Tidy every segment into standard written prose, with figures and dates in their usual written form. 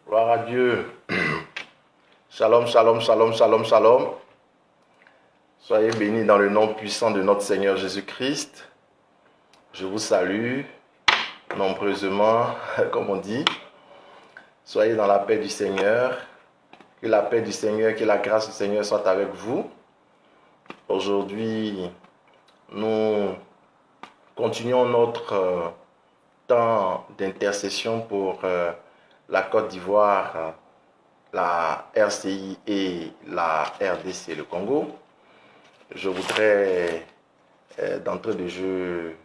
Gloire à Dieu. Shalom, shalom, shalom, shalom, shalom. Soyez bénis dans le nom puissant de notre Seigneur Jésus-Christ. Je vous salue nombreusement, comme on dit. Soyez dans la paix du Seigneur. Que la paix du Seigneur, que la grâce du Seigneur soit avec vous. Aujourd'hui, nous continuons notre temps d'intercession pour la Côte d'Ivoire, la RCI et la RDC, le Congo. Je voudrais, d'entrée de jeu,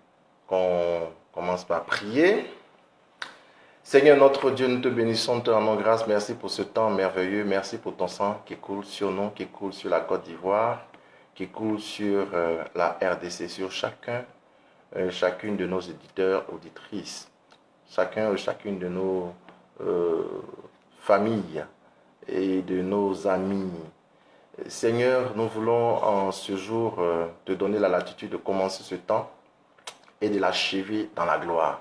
qu'on commence par prier. Seigneur notre Dieu, nous te bénissons, te rendons grâce. Merci pour ce temps merveilleux. Merci pour ton sang qui coule sur nous, qui coule sur la Côte d'Ivoire, qui coule sur la RDC, sur chacune de nos éditeurs, auditrices, chacune de nos familles et de nos amis. Seigneur, nous voulons en ce jour te donner la latitude de commencer ce temps et de l'achever dans la gloire.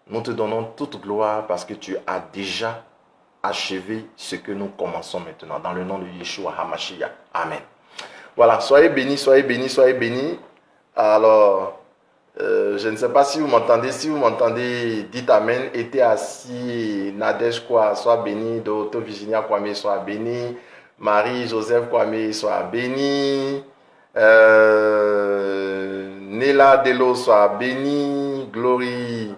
Nous te donnons toute gloire parce que tu as déjà achevé ce que nous commençons maintenant. Dans le nom de Yeshua HaMashiach. Amen. Voilà, soyez bénis, soyez bénis, soyez bénis. Alors, je ne sais pas si vous m'entendez. Si vous m'entendez, dites Amen. Était assis, Nadège quoi, soit béni. Dr. Virginia Kwame, soit béni. Marie-Joseph Kwame, soit béni. Nela Delo, soit béni. Glory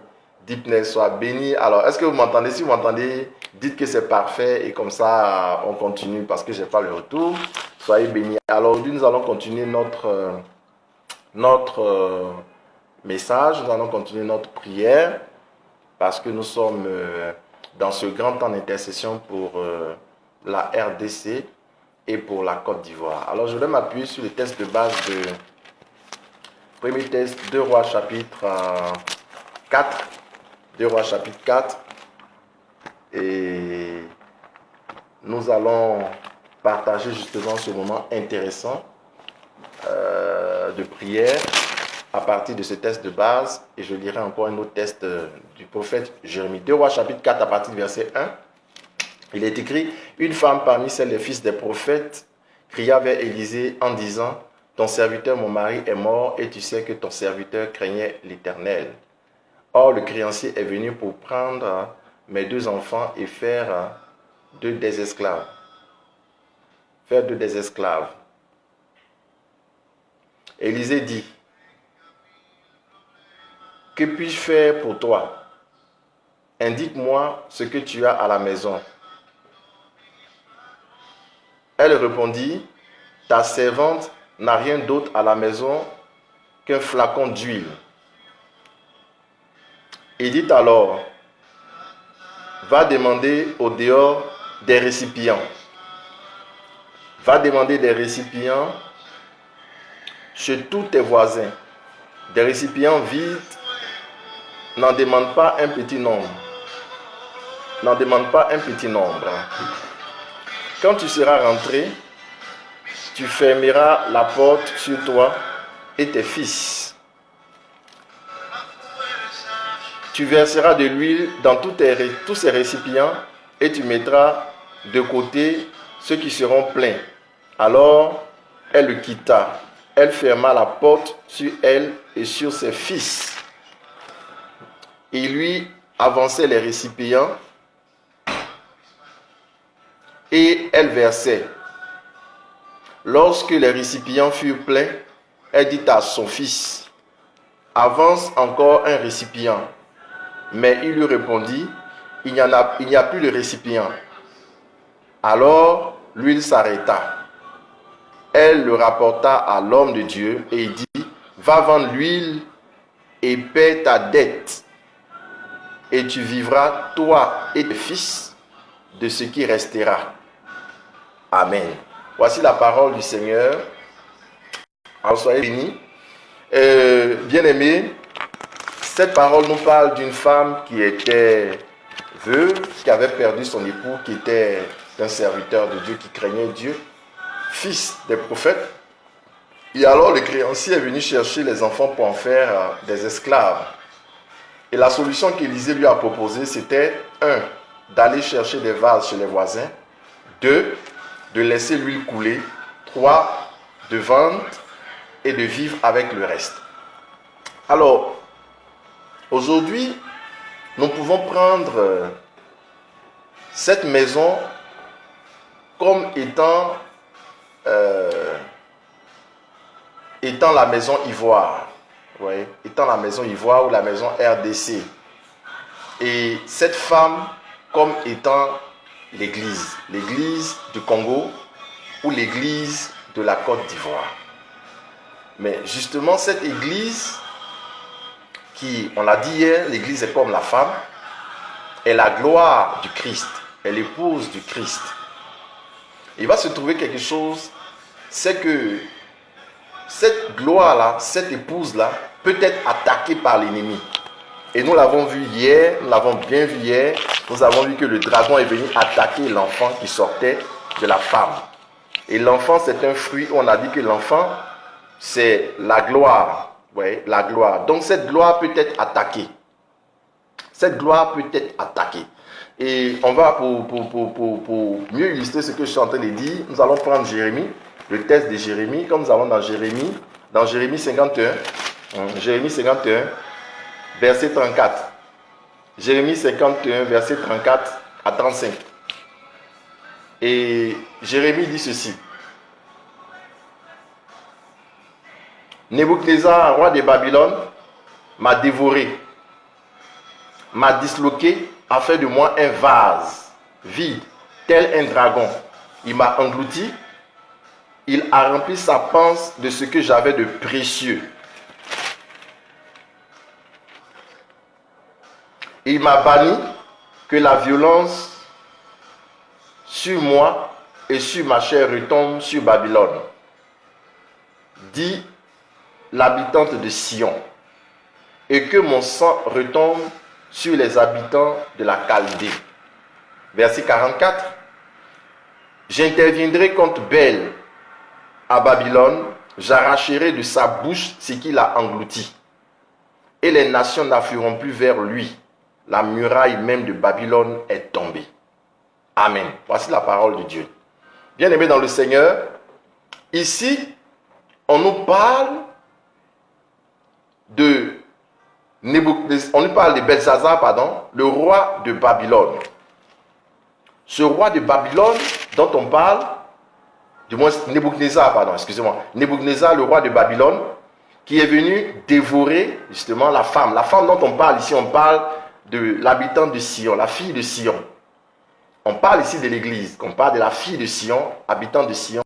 Deepness, soit béni. Alors, est-ce que vous m'entendez? Si vous m'entendez, dites que c'est parfait. Et comme ça, on continue parce que je n'ai pas le retour. Soyez bénis. Alors, aujourd'hui, nous allons continuer notre message. Nous allons continuer notre prière parce que nous sommes dans ce grand temps d'intercession pour la RDC et pour la Côte d'Ivoire. Alors, je vais m'appuyer sur le texte de base de premier texte, 2 Rois chapitre 4. 2 Rois chapitre 4. Et nous allons partager justement ce moment intéressant de prière à partir de ce texte de base, et je lirai encore un autre texte du prophète Jérémie. 2 Rois chapitre 4 à partir du verset 1. Il est écrit: une femme parmi celles des fils des prophètes cria vers Élisée en disant: ton serviteur mon mari est mort, et tu sais que ton serviteur craignait l'Éternel. Or le créancier est venu pour prendre mes 2 enfants et faire d'eux des esclaves. Élisée dit: que puis-je faire pour toi? Indique-moi ce que tu as à la maison. Elle répondit: ta servante n'a rien d'autre à la maison qu'un flacon d'huile. Il dit alors: va demander au dehors des récipients. Va demander des récipients chez tous tes voisins. Des récipients vides, n'en demande pas un petit nombre. N'en demande pas un petit nombre. Quand tu seras rentré, tu fermeras la porte sur toi et tes fils. Tu verseras de l'huile dans tous ces récipients et tu mettras de côté ceux qui seront pleins. Alors, elle le quitta. Elle ferma la porte sur elle et sur ses fils. Il lui avançait les récipients et elle versait. Lorsque les récipients furent pleins, elle dit à son fils: avance encore un récipient. Mais il lui répondit: il n'y a plus de récipient. Alors l'huile s'arrêta. Elle le rapporta à l'homme de Dieu et il dit: va vendre l'huile et paie ta dette, et tu vivras, toi et tes fils, de ce qui restera. Amen. Voici la parole du Seigneur. Alors soyez bénis. Bien-aimés, cette parole nous parle d'une femme qui était veuve, qui avait perdu son époux, qui était un serviteur de Dieu, qui craignait Dieu, fils des prophètes. Et alors le créancier est venu chercher les enfants pour en faire des esclaves. Et la solution qu'Élisée lui a proposée, c'était d'aller chercher des vases chez les voisins. 2, de laisser l'huile couler. 3, de vendre et de vivre avec le reste. Alors, aujourd'hui, nous pouvons prendre cette maison comme étant la maison Ivoire. Vous voyez, étant la maison Ivoire ou la maison RDC. Et cette femme comme étant l'église du Congo ou l'église de la Côte d'Ivoire. Mais justement, cette église qui, on l'a dit hier, l'église est comme la femme, est la gloire du Christ, est l'épouse du Christ. Il va se trouver quelque chose, c'est que cette gloire-là, cette épouse-là, peut être attaquée par l'ennemi. Et nous l'avons vu hier, nous l'avons bien vu hier, nous avons vu que le dragon est venu attaquer l'enfant qui sortait de la femme. Et l'enfant, c'est un fruit, on a dit que l'enfant, c'est la gloire. Oui, la gloire. Donc cette gloire peut être attaquée. Cette gloire peut être attaquée. Et on va, pour mieux illustrer ce que je suis en train de dire, nous allons prendre Jérémie, le texte de Jérémie, comme nous avons dans Jérémie 51, Jérémie 51, verset 34. Jérémie 51, verset 34 à 35. Et Jérémie dit ceci. Nebuchadnezzar, roi de Babylone, m'a dévoré, m'a disloqué, a fait de moi un vase vide, tel un dragon. Il m'a englouti, il a rempli sa panse de ce que j'avais de précieux. Il m'a banni que la violence sur moi et sur ma chair retombe sur Babylone. Dit l'habitante de Sion, et que mon sang retombe sur les habitants de la Chaldée. Verset 44. J'interviendrai contre Bel à Babylone, j'arracherai de sa bouche ce qu'il a englouti, et les nations n'afflueront plus vers lui. La muraille même de Babylone est tombée. Amen. Voici la parole de Dieu. Bien-aimés dans le Seigneur, ici, on nous parle de Belshazzar, le roi de Babylone. Ce roi de Babylone dont on parle, du moins Nebuchadnezzar, Nebuchadnezzar, le roi de Babylone, qui est venu dévorer justement la femme. La femme dont on parle ici, on parle de l'habitant de Sion, la fille de Sion. On parle ici de l'église, on parle de la fille de Sion, habitant de Sion,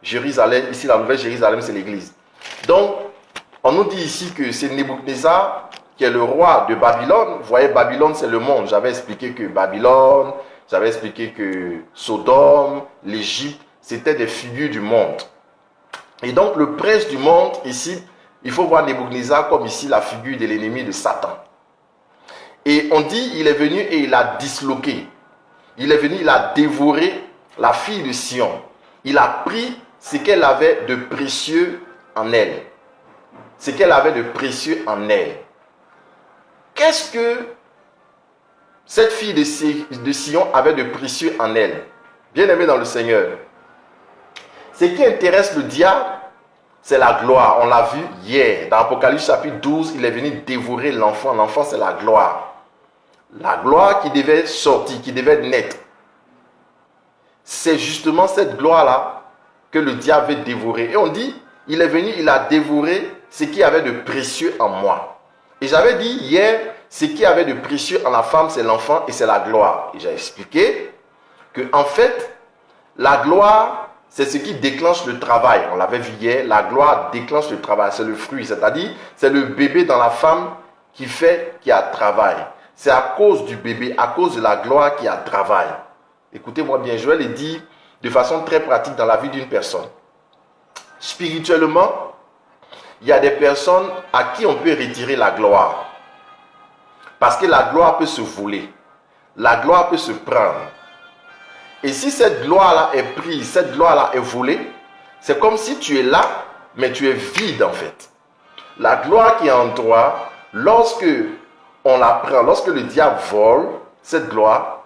Jérusalem. Ici, la nouvelle Jérusalem, c'est l'église. Donc, on nous dit ici que c'est Nebuchadnezzar qui est le roi de Babylone. Vous voyez, Babylone, c'est le monde. J'avais expliqué que Babylone, j'avais expliqué que Sodome, l'Égypte, c'était des figures du monde. Et donc, le prince du monde, ici, il faut voir Nebuchadnezzar comme ici la figure de l'ennemi de Satan. Et on dit, il est venu et il a disloqué. Il est venu, il a dévoré la fille de Sion. Il a pris ce qu'elle avait de précieux en elle. Ce qu'elle avait de précieux en elle. Qu'est-ce que cette fille de Sion avait de précieux en elle? Bien-aimé dans le Seigneur, ce qui intéresse le diable, c'est la gloire. On l'a vu hier. Dans Apocalypse chapitre 12, il est venu dévorer l'enfant. L'enfant, c'est la gloire. La gloire qui devait sortir, qui devait naître. C'est justement cette gloire-là que le diable veut dévorer. Et on dit, il est venu, il a dévoré ce qui avait de précieux en moi. Et j'avais dit hier, ce qui avait de précieux en la femme, c'est l'enfant et c'est la gloire. Et j'ai expliqué que en fait, la gloire, c'est ce qui déclenche le travail. On l'avait vu hier, la gloire déclenche le travail, c'est le fruit. C'est-à-dire, c'est le bébé dans la femme qui a travail. C'est à cause du bébé, à cause de la gloire qui a travail. Écoutez-moi bien, je vais le dire de façon très pratique dans la vie d'une personne. Spirituellement, il y a des personnes à qui on peut retirer la gloire. Parce que la gloire peut se voler. La gloire peut se prendre. Et si cette gloire-là est prise, cette gloire-là est volée, c'est comme si tu es là, mais tu es vide en fait. La gloire qui est en toi, lorsque on la prend, lorsque le diable vole, cette gloire,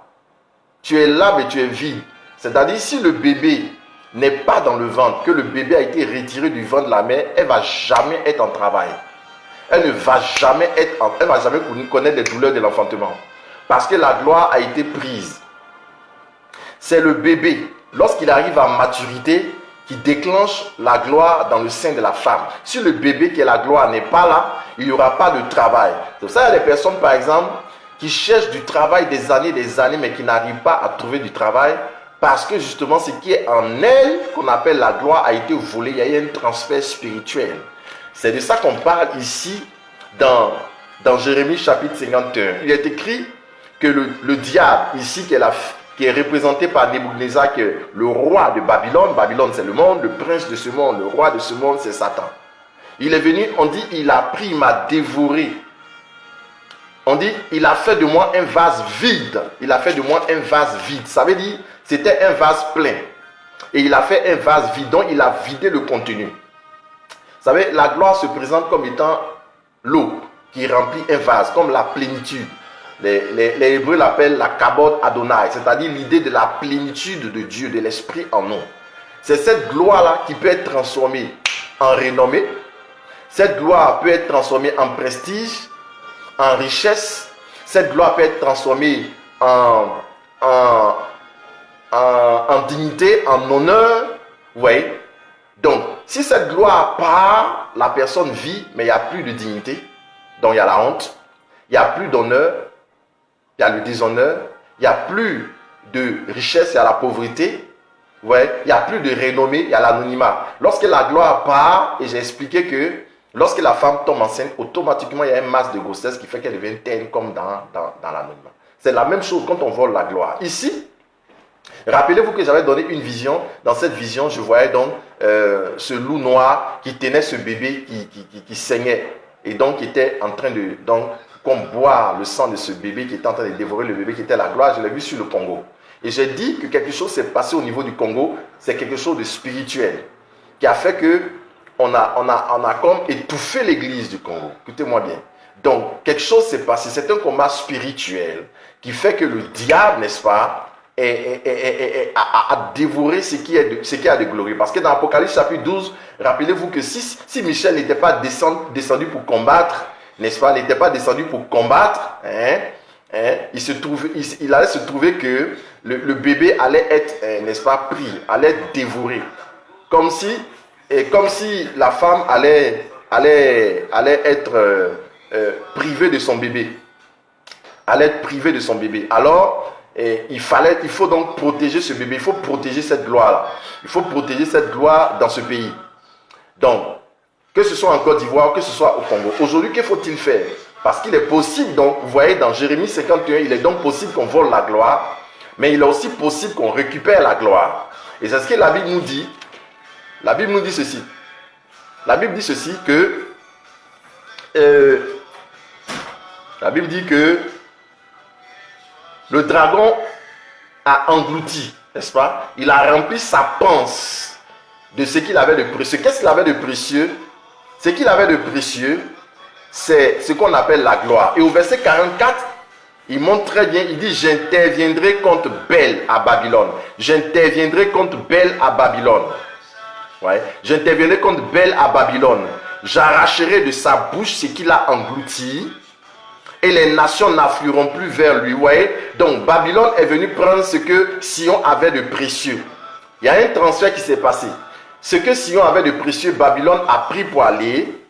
tu es là mais tu es vide. C'est-à-dire si le bébé n'est pas dans le ventre, que le bébé a été retiré du ventre de la mère, elle ne va jamais être en travail. Elle ne va jamais connaître les douleurs de l'enfantement. Parce que la gloire a été prise. C'est le bébé, lorsqu'il arrive à maturité, qui déclenche la gloire dans le sein de la femme. Si le bébé qui est la gloire n'est pas là, il n'y aura pas de travail. C'est pour ça qu'il y a des personnes, par exemple, qui cherchent du travail des années, mais qui n'arrivent pas à trouver du travail parce que justement, ce qui est en elle, qu'on appelle la gloire, a été volé. Il y a eu un transfert spirituel. C'est de ça qu'on parle ici dans Jérémie chapitre 51. Il est écrit que le diable, ici, qui est représenté par Nebuchadnezzar, qui est le roi de Babylone. Babylone, c'est le monde, le prince de ce monde, le roi de ce monde, c'est Satan. Il est venu, on dit, il a pris, il m'a dévoré. On dit, il a fait de moi un vase vide. Il a fait de moi un vase vide. Ça veut dire, c'était un vase plein. Et il a fait un vase vide, donc il a vidé le contenu. Vous savez, la gloire se présente comme étant l'eau qui remplit un vase, comme la plénitude. Les Hébreux l'appellent la kabod Adonai, c'est-à-dire l'idée de la plénitude de Dieu, de l'Esprit en nous. C'est cette gloire-là qui peut être transformée en renommée. Cette gloire peut être transformée en prestige, en richesse. Cette gloire peut être transformée en dignité, en honneur. Vous voyez? Donc, si cette gloire part, la personne vit, mais il n'y a plus de dignité. Donc, il y a la honte, il n'y a plus d'honneur, il y a le déshonneur, il n'y a plus de richesse, il y a la pauvreté. Ouais, il n'y a plus de renommée, il y a l'anonymat. Lorsque la gloire part, et j'ai expliqué que lorsque la femme tombe enceinte, automatiquement il y a une masse de grossesse qui fait qu'elle devient telle comme dans l'anonymat. C'est la même chose quand on vole la gloire. Ici, rappelez-vous que j'avais donné une vision. Dans cette vision, je voyais donc ce loup noir qui tenait ce bébé qui saignait. Et donc qui était en train de comme boire le sang de ce bébé qui était en train de dévorer le bébé qui était la gloire. Je l'ai vu sur le Congo. Et j'ai dit que quelque chose s'est passé au niveau du Congo. C'est quelque chose de spirituel qui a fait que on a comme étouffé l'église du Congo. Écoutez-moi bien. Donc, quelque chose s'est passé. C'est un combat spirituel qui fait que le diable, n'est-ce pas, a dévoré ce qui a de glorieux. Parce que dans Apocalypse chapitre 12, rappelez-vous que si Michel n'était pas descendu pour combattre, n'est-ce pas, n'était pas descendu pour combattre, il allait se trouver que le bébé allait être, n'est-ce pas, pris, allait être dévoré. Comme si la femme allait être privée de son bébé. Allait être privée de son bébé. Alors, il faut donc protéger ce bébé. Il faut protéger cette gloire-là. Il faut protéger cette gloire dans ce pays. Donc, que ce soit en Côte d'Ivoire, que ce soit au Congo. Aujourd'hui, que faut-il faire? Parce qu'il est possible, donc, vous voyez, dans Jérémie 51, il est donc possible qu'on vole la gloire, mais il est aussi possible qu'on récupère la gloire. Et c'est ce que la Bible nous dit. La Bible nous dit ceci. La Bible dit ceci que... la Bible dit que le dragon a englouti, n'est-ce pas? Il a rempli sa panse de ce qu'il avait de précieux. Qu'est-ce qu'il avait de précieux? Ce qu'il avait de précieux, c'est ce qu'on appelle la gloire. Et au verset 44, il montre très bien, il dit, j'interviendrai contre Bel à Babylone. J'interviendrai contre Bel à Babylone. Ouais. J'interviendrai contre Bel à Babylone. J'arracherai de sa bouche ce qu'il a englouti. Et les nations n'afflueront plus vers lui. Vous voyez? Donc Babylone est venu prendre ce que Sion avait de précieux. Il y a un transfert qui s'est passé. Ce que Sion avait de précieux, Babylone a pris pour aller,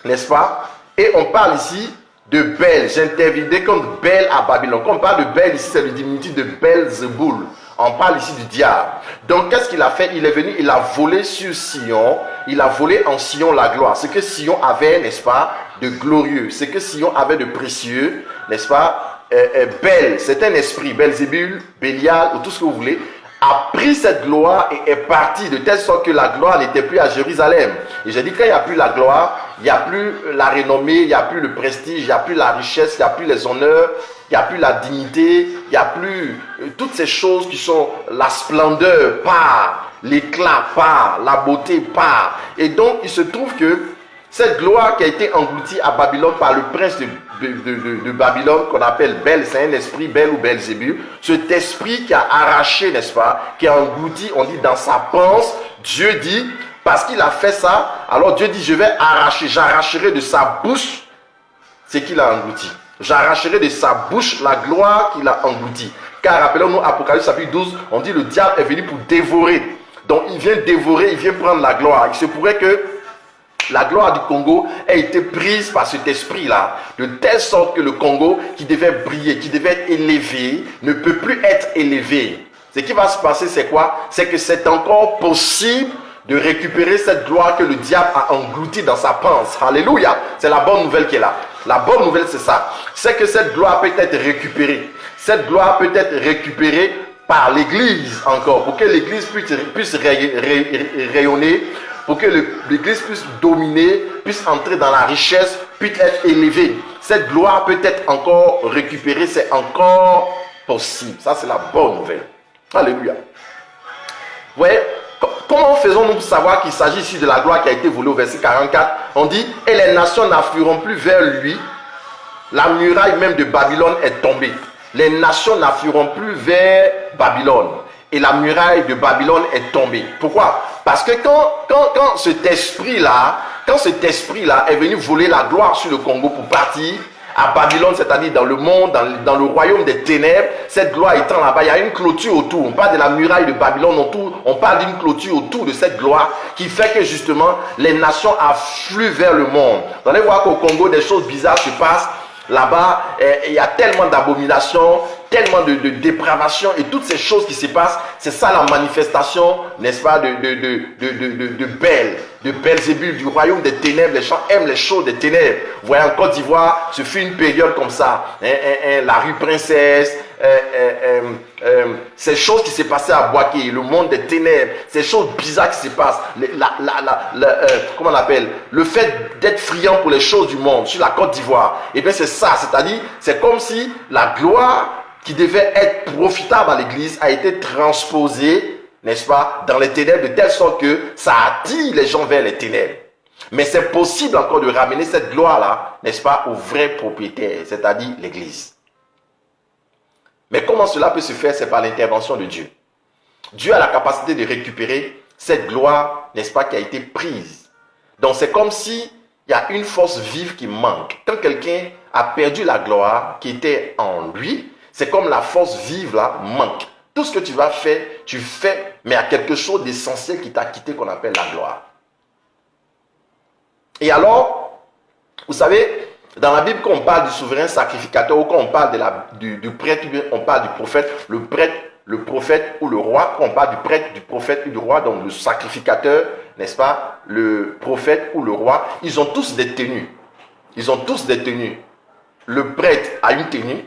n'est-ce pas? Et on parle ici de Bel. J'interviendrai contre Bel à Babylone. Quand on parle de Bel ici, c'est le diminutif de Belzéboul. On parle ici du diable. Donc qu'est-ce qu'il a fait? Il est venu, il a volé sur Sion. Il a volé en Sion la gloire. Ce que Sion avait, n'est-ce pas, de glorieux. Ce que Sion avait de précieux, n'est-ce pas? Bel, c'est un esprit, Belzébul, Bélial, ou tout ce que vous voulez, a pris cette gloire et est parti de telle sorte que la gloire n'était plus à Jérusalem. Et j'ai dit, quand il n'y a plus la gloire, il n'y a plus la renommée, il n'y a plus le prestige, il n'y a plus la richesse, il n'y a plus les honneurs, il n'y a plus la dignité, il n'y a plus toutes ces choses qui sont la splendeur part, l'éclat part, la beauté part. Et donc, il se trouve que cette gloire qui a été engloutie à Babylone par le prince de Babylone qu'on appelle Bel, c'est un esprit Bel ou Belzébul. Cet esprit qui a arraché, n'est-ce pas, qui a englouti, on dit dans sa panse, Dieu dit, parce qu'il a fait ça, alors Dieu dit, je vais arracher, j'arracherai de sa bouche ce qu'il a englouti. J'arracherai de sa bouche la gloire qu'il a engloutie. Car rappelons-nous, Apocalypse chapitre 12, on dit le diable est venu pour dévorer. Donc il vient dévorer, il vient prendre la gloire. Il se pourrait que la gloire du Congo ait été prise par cet esprit-là, de telle sorte que le Congo, qui devait briller, qui devait être élevé, ne peut plus être élevé. Ce qui va se passer, c'est quoi? C'est que c'est encore possible de récupérer cette gloire que le diable a engloutie dans sa panse. Alléluia. C'est la bonne nouvelle qui est là. La bonne nouvelle, c'est ça. C'est que cette gloire peut être récupérée. Cette gloire peut être récupérée par l'Église encore, pour que l'Église puisse rayonner, pour que l'Église puisse dominer, puisse entrer dans la richesse, puisse être élevée. Cette gloire peut être encore récupérée, c'est encore possible. Ça, c'est la bonne nouvelle. Alléluia. Vous voyez, comment faisons-nous pour savoir qu'il s'agit ici de la gloire qui a été volée au verset 44? On dit, et les nations n'afflueront plus vers lui. La muraille même de Babylone est tombée. Les nations n'afflueront plus vers Babylone. Et la muraille de Babylone est tombée. Pourquoi? Parce que quand cet esprit-là est venu voler la gloire sur le Congo pour partir à Babylone, c'est-à-dire dans le monde, dans le royaume des ténèbres, cette gloire étant là-bas, il y a une clôture autour. On parle de la muraille de Babylone autour, on parle d'une clôture autour de cette gloire qui fait que justement les nations affluent vers le monde. Vous allez voir qu'au Congo, des choses bizarres se passent. Là-bas, il y a tellement d'abominations, tellement de dépravation et toutes ces choses qui se passent. C'est ça la manifestation, n'est-ce pas, de Belzébul, du royaume des ténèbres. Les gens aiment les choses des ténèbres. Vous voyez, en Côte d'Ivoire, ce fut une période comme ça. La rue Princesse, ces choses qui se passaient à Boaké, le monde des ténèbres, ces choses bizarres qui se passent, comment on appelle, le fait d'être friand pour les choses du monde sur la Côte d'Ivoire. Et bien c'est ça, c'est-à-dire, c'est comme si la gloire qui devait être profitable à l'église a été transposée, n'est-ce pas, dans les ténèbres de telle sorte que ça attire les gens vers les ténèbres. Mais c'est possible encore de ramener cette gloire-là, n'est-ce pas, au vrai propriétaire, c'est-à-dire l'église. Mais comment cela peut se faire? C'est par l'intervention de Dieu. Dieu a la capacité de récupérer cette gloire, n'est-ce pas, qui a été prise. Donc c'est comme si il y a une force vive qui manque. Quand quelqu'un a perdu la gloire qui était en lui, c'est comme la force vive là manque. Tout ce que tu vas faire, tu fais, mais il y a quelque chose d'essentiel qui t'a quitté qu'on appelle la gloire. Et alors, vous savez, dans la Bible, quand on parle du souverain sacrificateur ou quand on parle du prêtre, on parle du prophète, le prêtre, le prophète ou le roi, quand on parle du prêtre, du prophète ou du roi, donc le sacrificateur, n'est-ce pas, le prophète ou le roi, ils ont tous des tenues. Ils ont tous des tenues. Le prêtre a une tenue,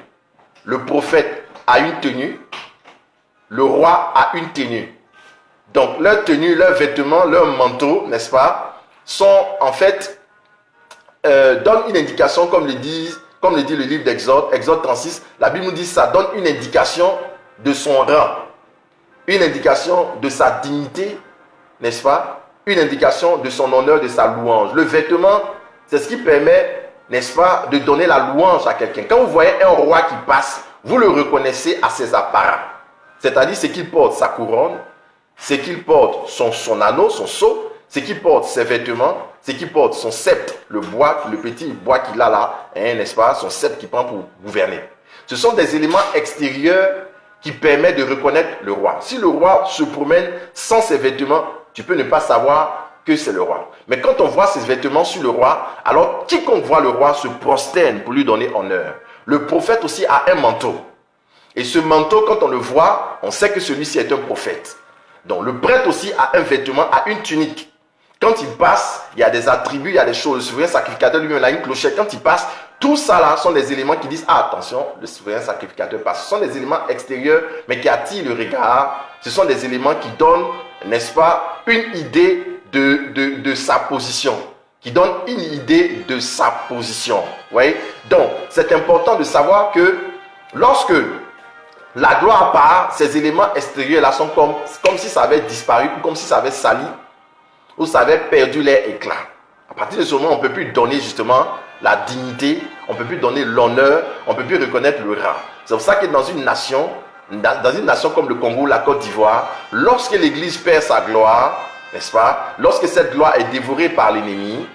le prophète a une tenue, le roi a une tenue. Donc leurs tenues, leurs vêtements, leurs manteaux, n'est-ce pas, sont en fait, donnent une indication, comme le dit le livre d'Exode, Exode 36, la Bible nous dit ça, donne une indication de son rang, une indication de sa dignité, n'est-ce pas, une indication de son honneur, de sa louange. Le vêtement, c'est ce qui permet, n'est-ce pas, de donner la louange à quelqu'un. Quand vous voyez un roi qui passe, vous le reconnaissez à ses apparats. C'est-à-dire, c'est qu'il porte sa couronne, c'est qu'il porte son anneau, son sceau, c'est qu'il porte ses vêtements, c'est qu'il porte son sceptre, le petit bois qu'il a là, n'est-ce pas, son sceptre qu'il prend pour gouverner. Ce sont des éléments extérieurs qui permettent de reconnaître le roi. Si le roi se promène sans ses vêtements, tu peux ne pas savoir que c'est le roi. Mais quand on voit ses vêtements sur le roi, alors quiconque voit le roi se prosterne pour lui donner honneur. Le prophète aussi a un manteau. Et ce manteau, quand on le voit, on sait que celui-ci est un prophète. Donc le prêtre aussi a un vêtement, a une tunique. Quand il passe, il y a des attributs, il y a des choses. Le souverain sacrificateur lui-même a une clochette. Quand il passe, tout ça là sont des éléments qui disent, ah attention, le souverain sacrificateur passe. Ce sont des éléments extérieurs, mais qui attirent le regard. Ce sont des éléments qui donnent, n'est-ce pas, une idée de sa position. Qui donnent une idée de sa position. Vous voyez? Donc, c'est important de savoir que lorsque la gloire part, ces éléments extérieurs là sont comme si ça avait disparu, ou comme si ça avait sali, ou ça avait perdu leur éclat. À partir de ce moment, on ne peut plus donner justement la dignité, on ne peut plus donner l'honneur, on ne peut plus reconnaître le rang. C'est pour ça que dans une nation comme le Congo, la Côte d'Ivoire, lorsque l'Église perd sa gloire, n'est-ce pas? Lorsque cette gloire est dévorée par l'ennemi,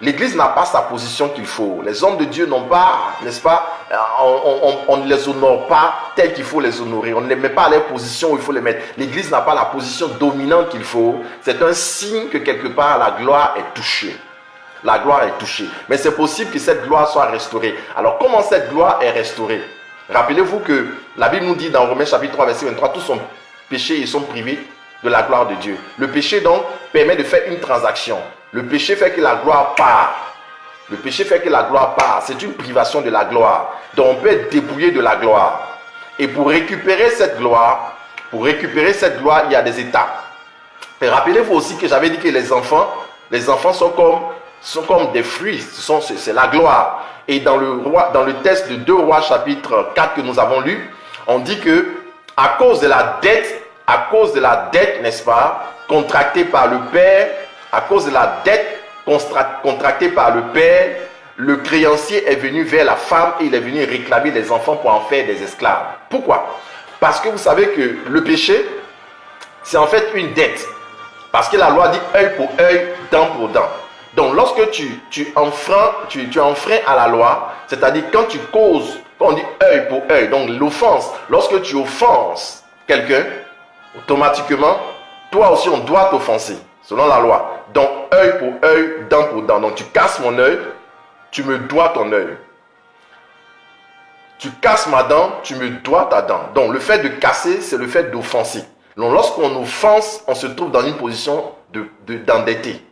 l'Église n'a pas sa position qu'il faut. Les hommes de Dieu n'ont pas, n'est-ce pas? On ne les honore pas tel qu'il faut les honorer. On ne les met pas à leur position où il faut les mettre. L'Église n'a pas la position dominante qu'il faut. C'est un signe que quelque part la gloire est touchée. La gloire est touchée. Mais c'est possible que cette gloire soit restaurée. Alors comment cette gloire est restaurée? Rappelez-vous que la Bible nous dit dans Romains chapitre 3 verset 23, tous sont péchés et sont privés de la gloire de Dieu. Le péché donc permet de faire une transaction. Le péché fait que la gloire part. Le péché fait que la gloire part. C'est une privation de la gloire. Donc on peut être dépouillé de la gloire. Et pour récupérer cette gloire, il y a des étapes. Et rappelez-vous aussi que j'avais dit que les enfants sont comme des fruits. C'est la gloire. Et dans le texte de 2 Rois chapitre 4 que nous avons lu, on dit que à cause de la dette, n'est-ce pas, contractée par le père, à cause de la dette contractée par le père, le créancier est venu vers la femme et il est venu réclamer les enfants pour en faire des esclaves. Pourquoi? Parce que vous savez que le péché, c'est en fait une dette. Parce que la loi dit œil pour œil, dent pour dent. Donc lorsque tu enfreins à la loi, c'est-à-dire quand tu causes, quand on dit œil pour œil, donc l'offense, lorsque tu offenses quelqu'un, automatiquement, toi aussi on doit t'offenser, selon la loi. Donc œil pour œil, dent pour dent. Donc tu casses mon œil, tu me dois ton œil. Tu casses ma dent, tu me dois ta dent. Donc le fait de casser, c'est le fait d'offenser. Donc lorsqu'on offense, on se trouve dans une position d'endetté.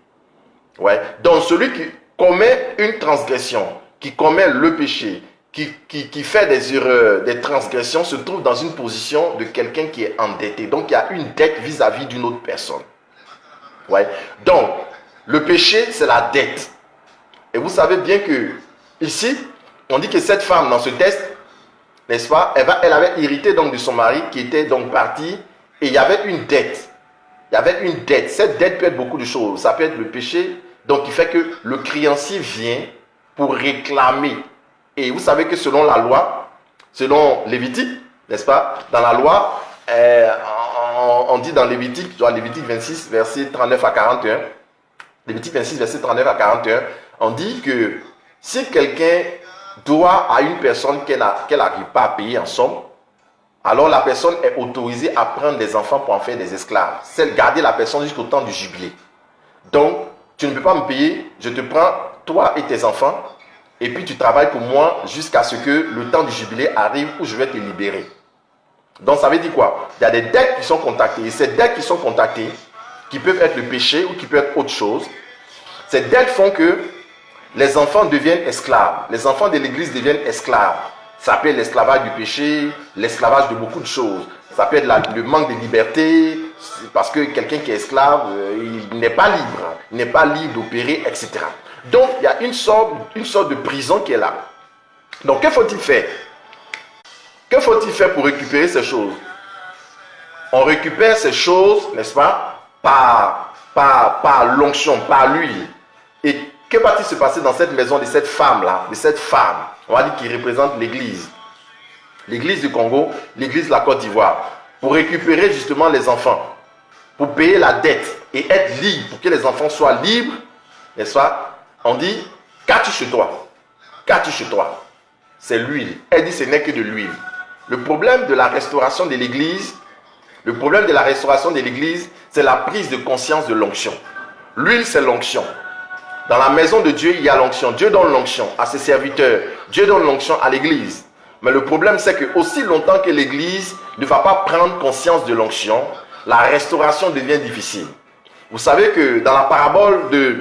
Ouais. Donc celui qui commet une transgression, qui commet le péché, qui fait des erreurs, des transgressions, se trouve dans une position de quelqu'un qui est endetté. Donc il y a une dette vis-à-vis d'une autre personne. Ouais. Donc le péché, c'est la dette. Et vous savez bien que ici, on dit que cette femme dans ce texte, n'est-ce pas, elle avait hérité donc de son mari qui était donc parti et il y avait une dette. Il y avait une dette. Cette dette peut être beaucoup de choses. Ça peut être le péché, donc qui fait que le créancier vient pour réclamer. Et vous savez que selon la loi, selon Lévitique, n'est-ce pas, dans la loi, on dit dans Lévitique 26, verset 39 à 41, Lévitique 26, verset 39 à 41, on dit que si quelqu'un doit à une personne qu'elle n'arrive pas à payer en somme, alors la personne est autorisée à prendre des enfants pour en faire des esclaves. C'est garder la personne jusqu'au temps du jubilé. Donc, tu ne peux pas me payer, je te prends, toi et tes enfants, et puis tu travailles pour moi jusqu'à ce que le temps du jubilé arrive où je vais te libérer. Donc, ça veut dire quoi? Il y a des dettes qui sont contactées. Et ces dettes qui sont contactées, qui peuvent être le péché ou qui peuvent être autre chose, ces dettes font que les enfants deviennent esclaves. Les enfants de l'église deviennent esclaves. Ça peut être l'esclavage du péché, l'esclavage de beaucoup de choses. Ça peut être le manque de liberté, parce que quelqu'un qui est esclave, il n'est pas libre. Il n'est pas libre d'opérer, etc. Donc, il y a une sorte de prison qui est là. Donc, que faut-il faire? Que faut-il faire pour récupérer ces choses? On récupère ces choses, n'est-ce pas, par l'onction, par l'huile. Et que va-t-il se passer dans cette maison de cette femme-là, on va dire qui représente l'église du Congo, l'église de la Côte d'Ivoire, pour récupérer justement les enfants, pour payer la dette et être libre, pour que les enfants soient libres, n'est-ce pas? On dit, qu'as-tu chez toi? Qu'as-tu chez toi? C'est l'huile. Elle dit, ce n'est que de l'huile. Le problème de la restauration de l'église, c'est la prise de conscience de l'onction. L'huile, c'est l'onction. Dans la maison de Dieu, il y a l'onction. Dieu donne l'onction à ses serviteurs. Dieu donne l'onction à l'église. Mais le problème, c'est que aussi longtemps que l'église ne va pas prendre conscience de l'onction, la restauration devient difficile. Vous savez que dans la parabole de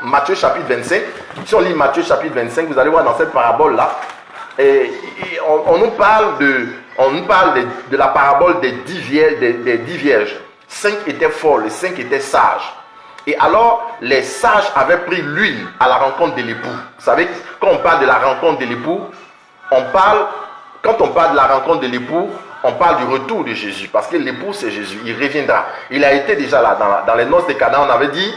Matthieu chapitre 25, si on lit Matthieu chapitre 25, vous allez voir dans cette parabole-là, on nous parle de la parabole des 10 vierges. 5 étaient folles, les 5 étaient sages. Et alors, les sages avaient pris l'huile à la rencontre de l'époux. Vous savez, quand on parle de la rencontre de l'époux, quand on parle de la rencontre de l'époux, on parle du retour de Jésus. Parce que l'époux, c'est Jésus. Il reviendra. Il a été déjà là. Dans les noces de Cana, on avait dit,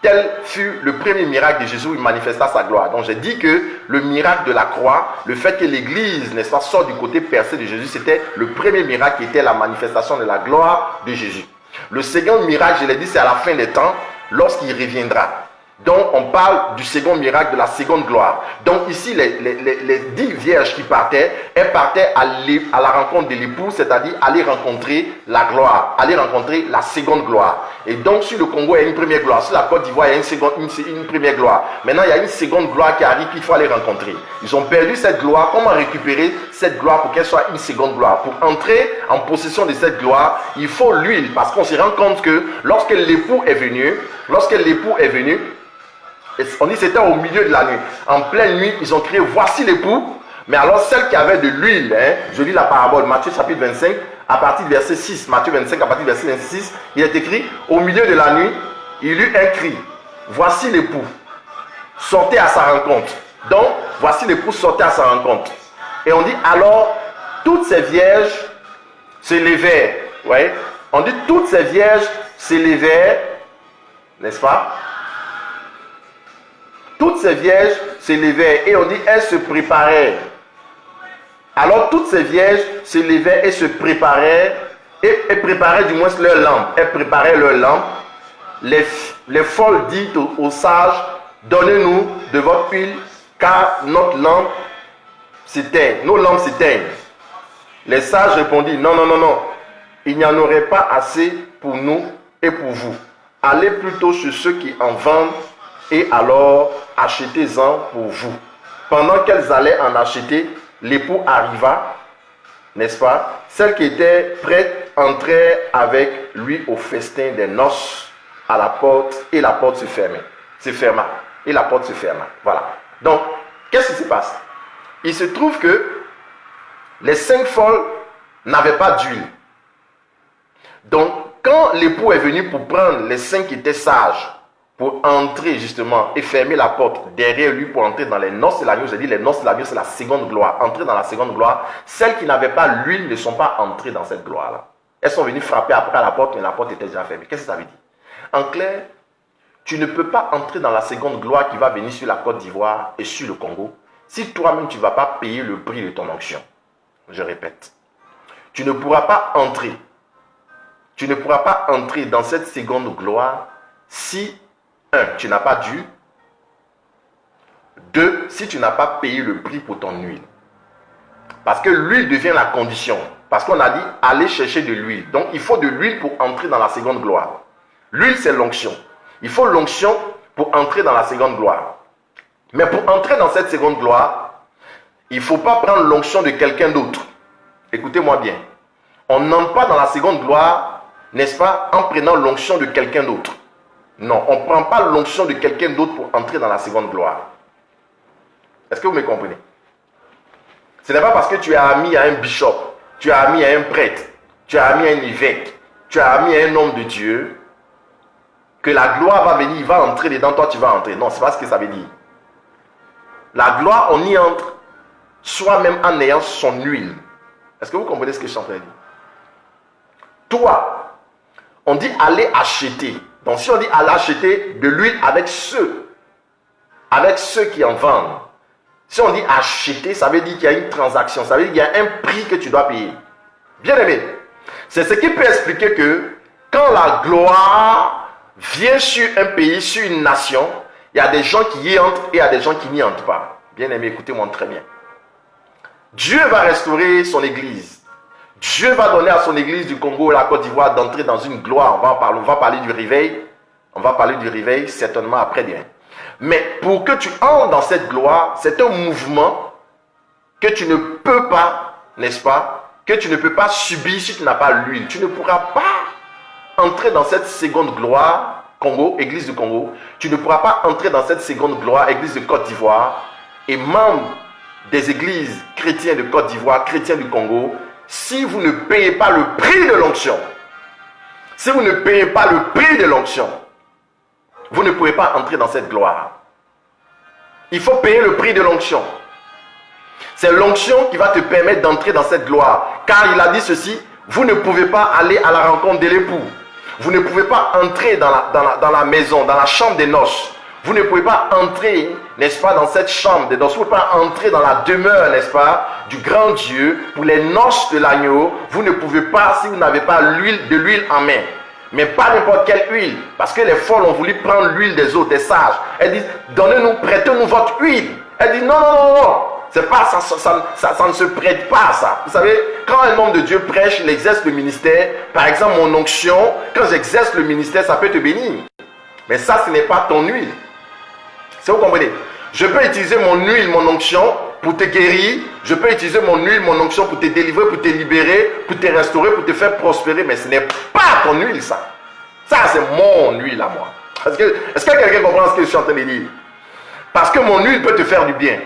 Tel fut le premier miracle de Jésus où il manifesta sa gloire. Donc j'ai dit que le miracle de la croix, le fait que l'Église, n'est-ce pas, sort du côté percé de Jésus, c'était le premier miracle qui était la manifestation de la gloire de Jésus. Le second miracle, je l'ai dit, c'est à la fin des temps, lorsqu'il reviendra. Donc on parle du second miracle, de la seconde gloire. Donc ici, les 10 vierges qui partaient, elles partaient à la rencontre de l'époux, c'est-à-dire aller rencontrer la gloire, aller rencontrer la seconde gloire. Et donc sur le Congo, il y a une première gloire. Sur la Côte d'Ivoire, il y a une première gloire. Maintenant, il y a une seconde gloire qui arrive qu'il faut aller rencontrer. Ils ont perdu cette gloire. Comment récupérer cette gloire pour qu'elle soit une seconde gloire? Pour entrer en possession de cette gloire, il faut l'huile. Parce qu'on se rend compte que lorsque l'époux est venu, on dit que c'était au milieu de la nuit. En pleine nuit, ils ont crié, voici l'époux. Mais alors celle qui avait de l'huile, je lis la parabole, Matthieu chapitre 25, à partir du verset 6. Matthieu 25, à partir du verset 26, il est écrit, au milieu de la nuit, il eut un cri. Voici l'époux. Sortez à sa rencontre. Donc, voici l'époux, sortez à sa rencontre. Et on dit, alors, toutes ces vierges se levèrent. Ouais. On dit, toutes ces vierges se levèrent, n'est-ce pas? Toutes ces vierges se levèrent et on dit elles se préparaient. Alors toutes ces vierges se levaient et se préparaient et préparaient du moins leur lampe. Elles préparaient leur lampe. Les folles disent aux sages, donnez-nous de votre huile car notre lampe s'éteint. Nos lampes s'éteignent. Les sages répondirent, non, non, non, non. Il n'y en aurait pas assez pour nous et pour vous. Allez plutôt chez ceux qui en vendent et alors achetez-en pour vous. Pendant qu'elles allaient en acheter, l'époux arriva, n'est-ce pas? Celle qui était prête entrait avec lui au festin des noces à la porte et la porte se ferma. Et la porte se ferma. Voilà. Donc, qu'est-ce qui se passe? Il se trouve que les 5 folles n'avaient pas d'huile. Donc, quand l'époux est venu pour prendre les 5 qui étaient sages, pour entrer justement et fermer la porte derrière lui pour entrer dans les noces de l'agneau, j'ai dit les noces de l'agneau c'est la seconde gloire, entrer dans la seconde gloire, celles qui n'avaient pas l'huile ne sont pas entrées dans cette gloire-là. Elles sont venues frapper après à la porte, mais la porte était déjà fermée. Qu'est-ce que ça veut dire? En clair, tu ne peux pas entrer dans la seconde gloire qui va venir sur la Côte d'Ivoire et sur le Congo si toi-même tu ne vas pas payer le prix de ton onction. Je répète, tu ne pourras pas entrer. Tu ne pourras pas entrer dans cette seconde gloire si 1. Tu n'as pas dû. 2. Si tu n'as pas payé le prix pour ton huile. Parce que l'huile devient la condition. Parce qu'on a dit, allez chercher de l'huile. Donc, il faut de l'huile pour entrer dans la seconde gloire. L'huile, c'est l'onction. Il faut l'onction pour entrer dans la seconde gloire. Mais pour entrer dans cette seconde gloire, il ne faut pas prendre l'onction de quelqu'un d'autre. Écoutez-moi bien. On n'entre pas dans la seconde gloire, n'est-ce pas, en prenant l'onction de quelqu'un d'autre. Non, on ne prend pas l'onction de quelqu'un d'autre pour entrer dans la seconde gloire. Est-ce que vous me comprenez? Ce n'est pas parce que tu es ami à un bishop, tu es ami à un prêtre, tu es ami à un évêque, tu es ami à un homme de Dieu, que la gloire va venir, il va entrer dedans, toi tu vas entrer. Non, ce n'est pas ce que ça veut dire. La gloire, on y entre soi-même en ayant son huile. Est-ce que vous comprenez ce que je suis en train de dire? Toi, on dit aller acheter. Donc si on dit aller acheter de l'huile avec ceux qui en vendent. Si on dit acheter, ça veut dire qu'il y a une transaction, ça veut dire qu'il y a un prix que tu dois payer. Bien aimé, c'est ce qui peut expliquer que quand la gloire vient sur un pays, sur une nation, il y a des gens qui y entrent et il y a des gens qui n'y entrent pas. Bien aimé, écoutez-moi très bien. Dieu va restaurer son église. Dieu va donner à son église du Congo et la Côte d'Ivoire d'entrer dans une gloire. On va parler du réveil. On va parler du réveil certainement après-demain. Mais pour que tu entres dans cette gloire, c'est un mouvement que tu ne peux pas, n'est-ce pas, que tu ne peux pas subir si tu n'as pas l'huile. Tu ne pourras pas entrer dans cette seconde gloire, Congo, église du Congo. Tu ne pourras pas entrer dans cette seconde gloire, église de Côte d'Ivoire, et membre des églises chrétiennes de Côte d'Ivoire, chrétiens du Congo, si vous ne payez pas le prix de l'onction. Si vous ne payez pas le prix de l'onction, vous ne pouvez pas entrer dans cette gloire. Il faut payer le prix de l'onction. C'est l'onction qui va te permettre d'entrer dans cette gloire. Car il a dit ceci, vous ne pouvez pas aller à la rencontre de l'époux. Vous ne pouvez pas entrer dans la maison, dans la chambre des noces. Vous ne pouvez pas entrer, n'est-ce pas, dans cette chambre des noces. Vous ne pouvez pas entrer dans la demeure, n'est-ce pas, du grand Dieu pour les noces de l'agneau. Vous ne pouvez pas si vous n'avez pas de l'huile en main. Mais pas n'importe quelle huile. Parce que les folles ont voulu prendre l'huile des autres, des sages. Elles disent, donnez-nous, prêtez-nous votre huile. Elles disent, non, non, non, non. C'est pas, ça ne se prête pas à ça. Vous savez, quand un homme de Dieu prêche, il exerce le ministère. Par exemple, mon onction, quand j'exerce le ministère, ça peut te bénir. Mais ça, ce n'est pas ton huile. Si vous comprenez, je peux utiliser mon huile, mon onction pour te guérir. Je peux utiliser mon huile, mon onction pour te délivrer, pour te libérer, pour te restaurer, pour te faire prospérer. Mais ce n'est pas ton huile, ça. Ça, c'est mon huile à moi. Est-ce que quelqu'un comprend ce que je suis en train de dire? Parce que mon huile peut te faire du bien.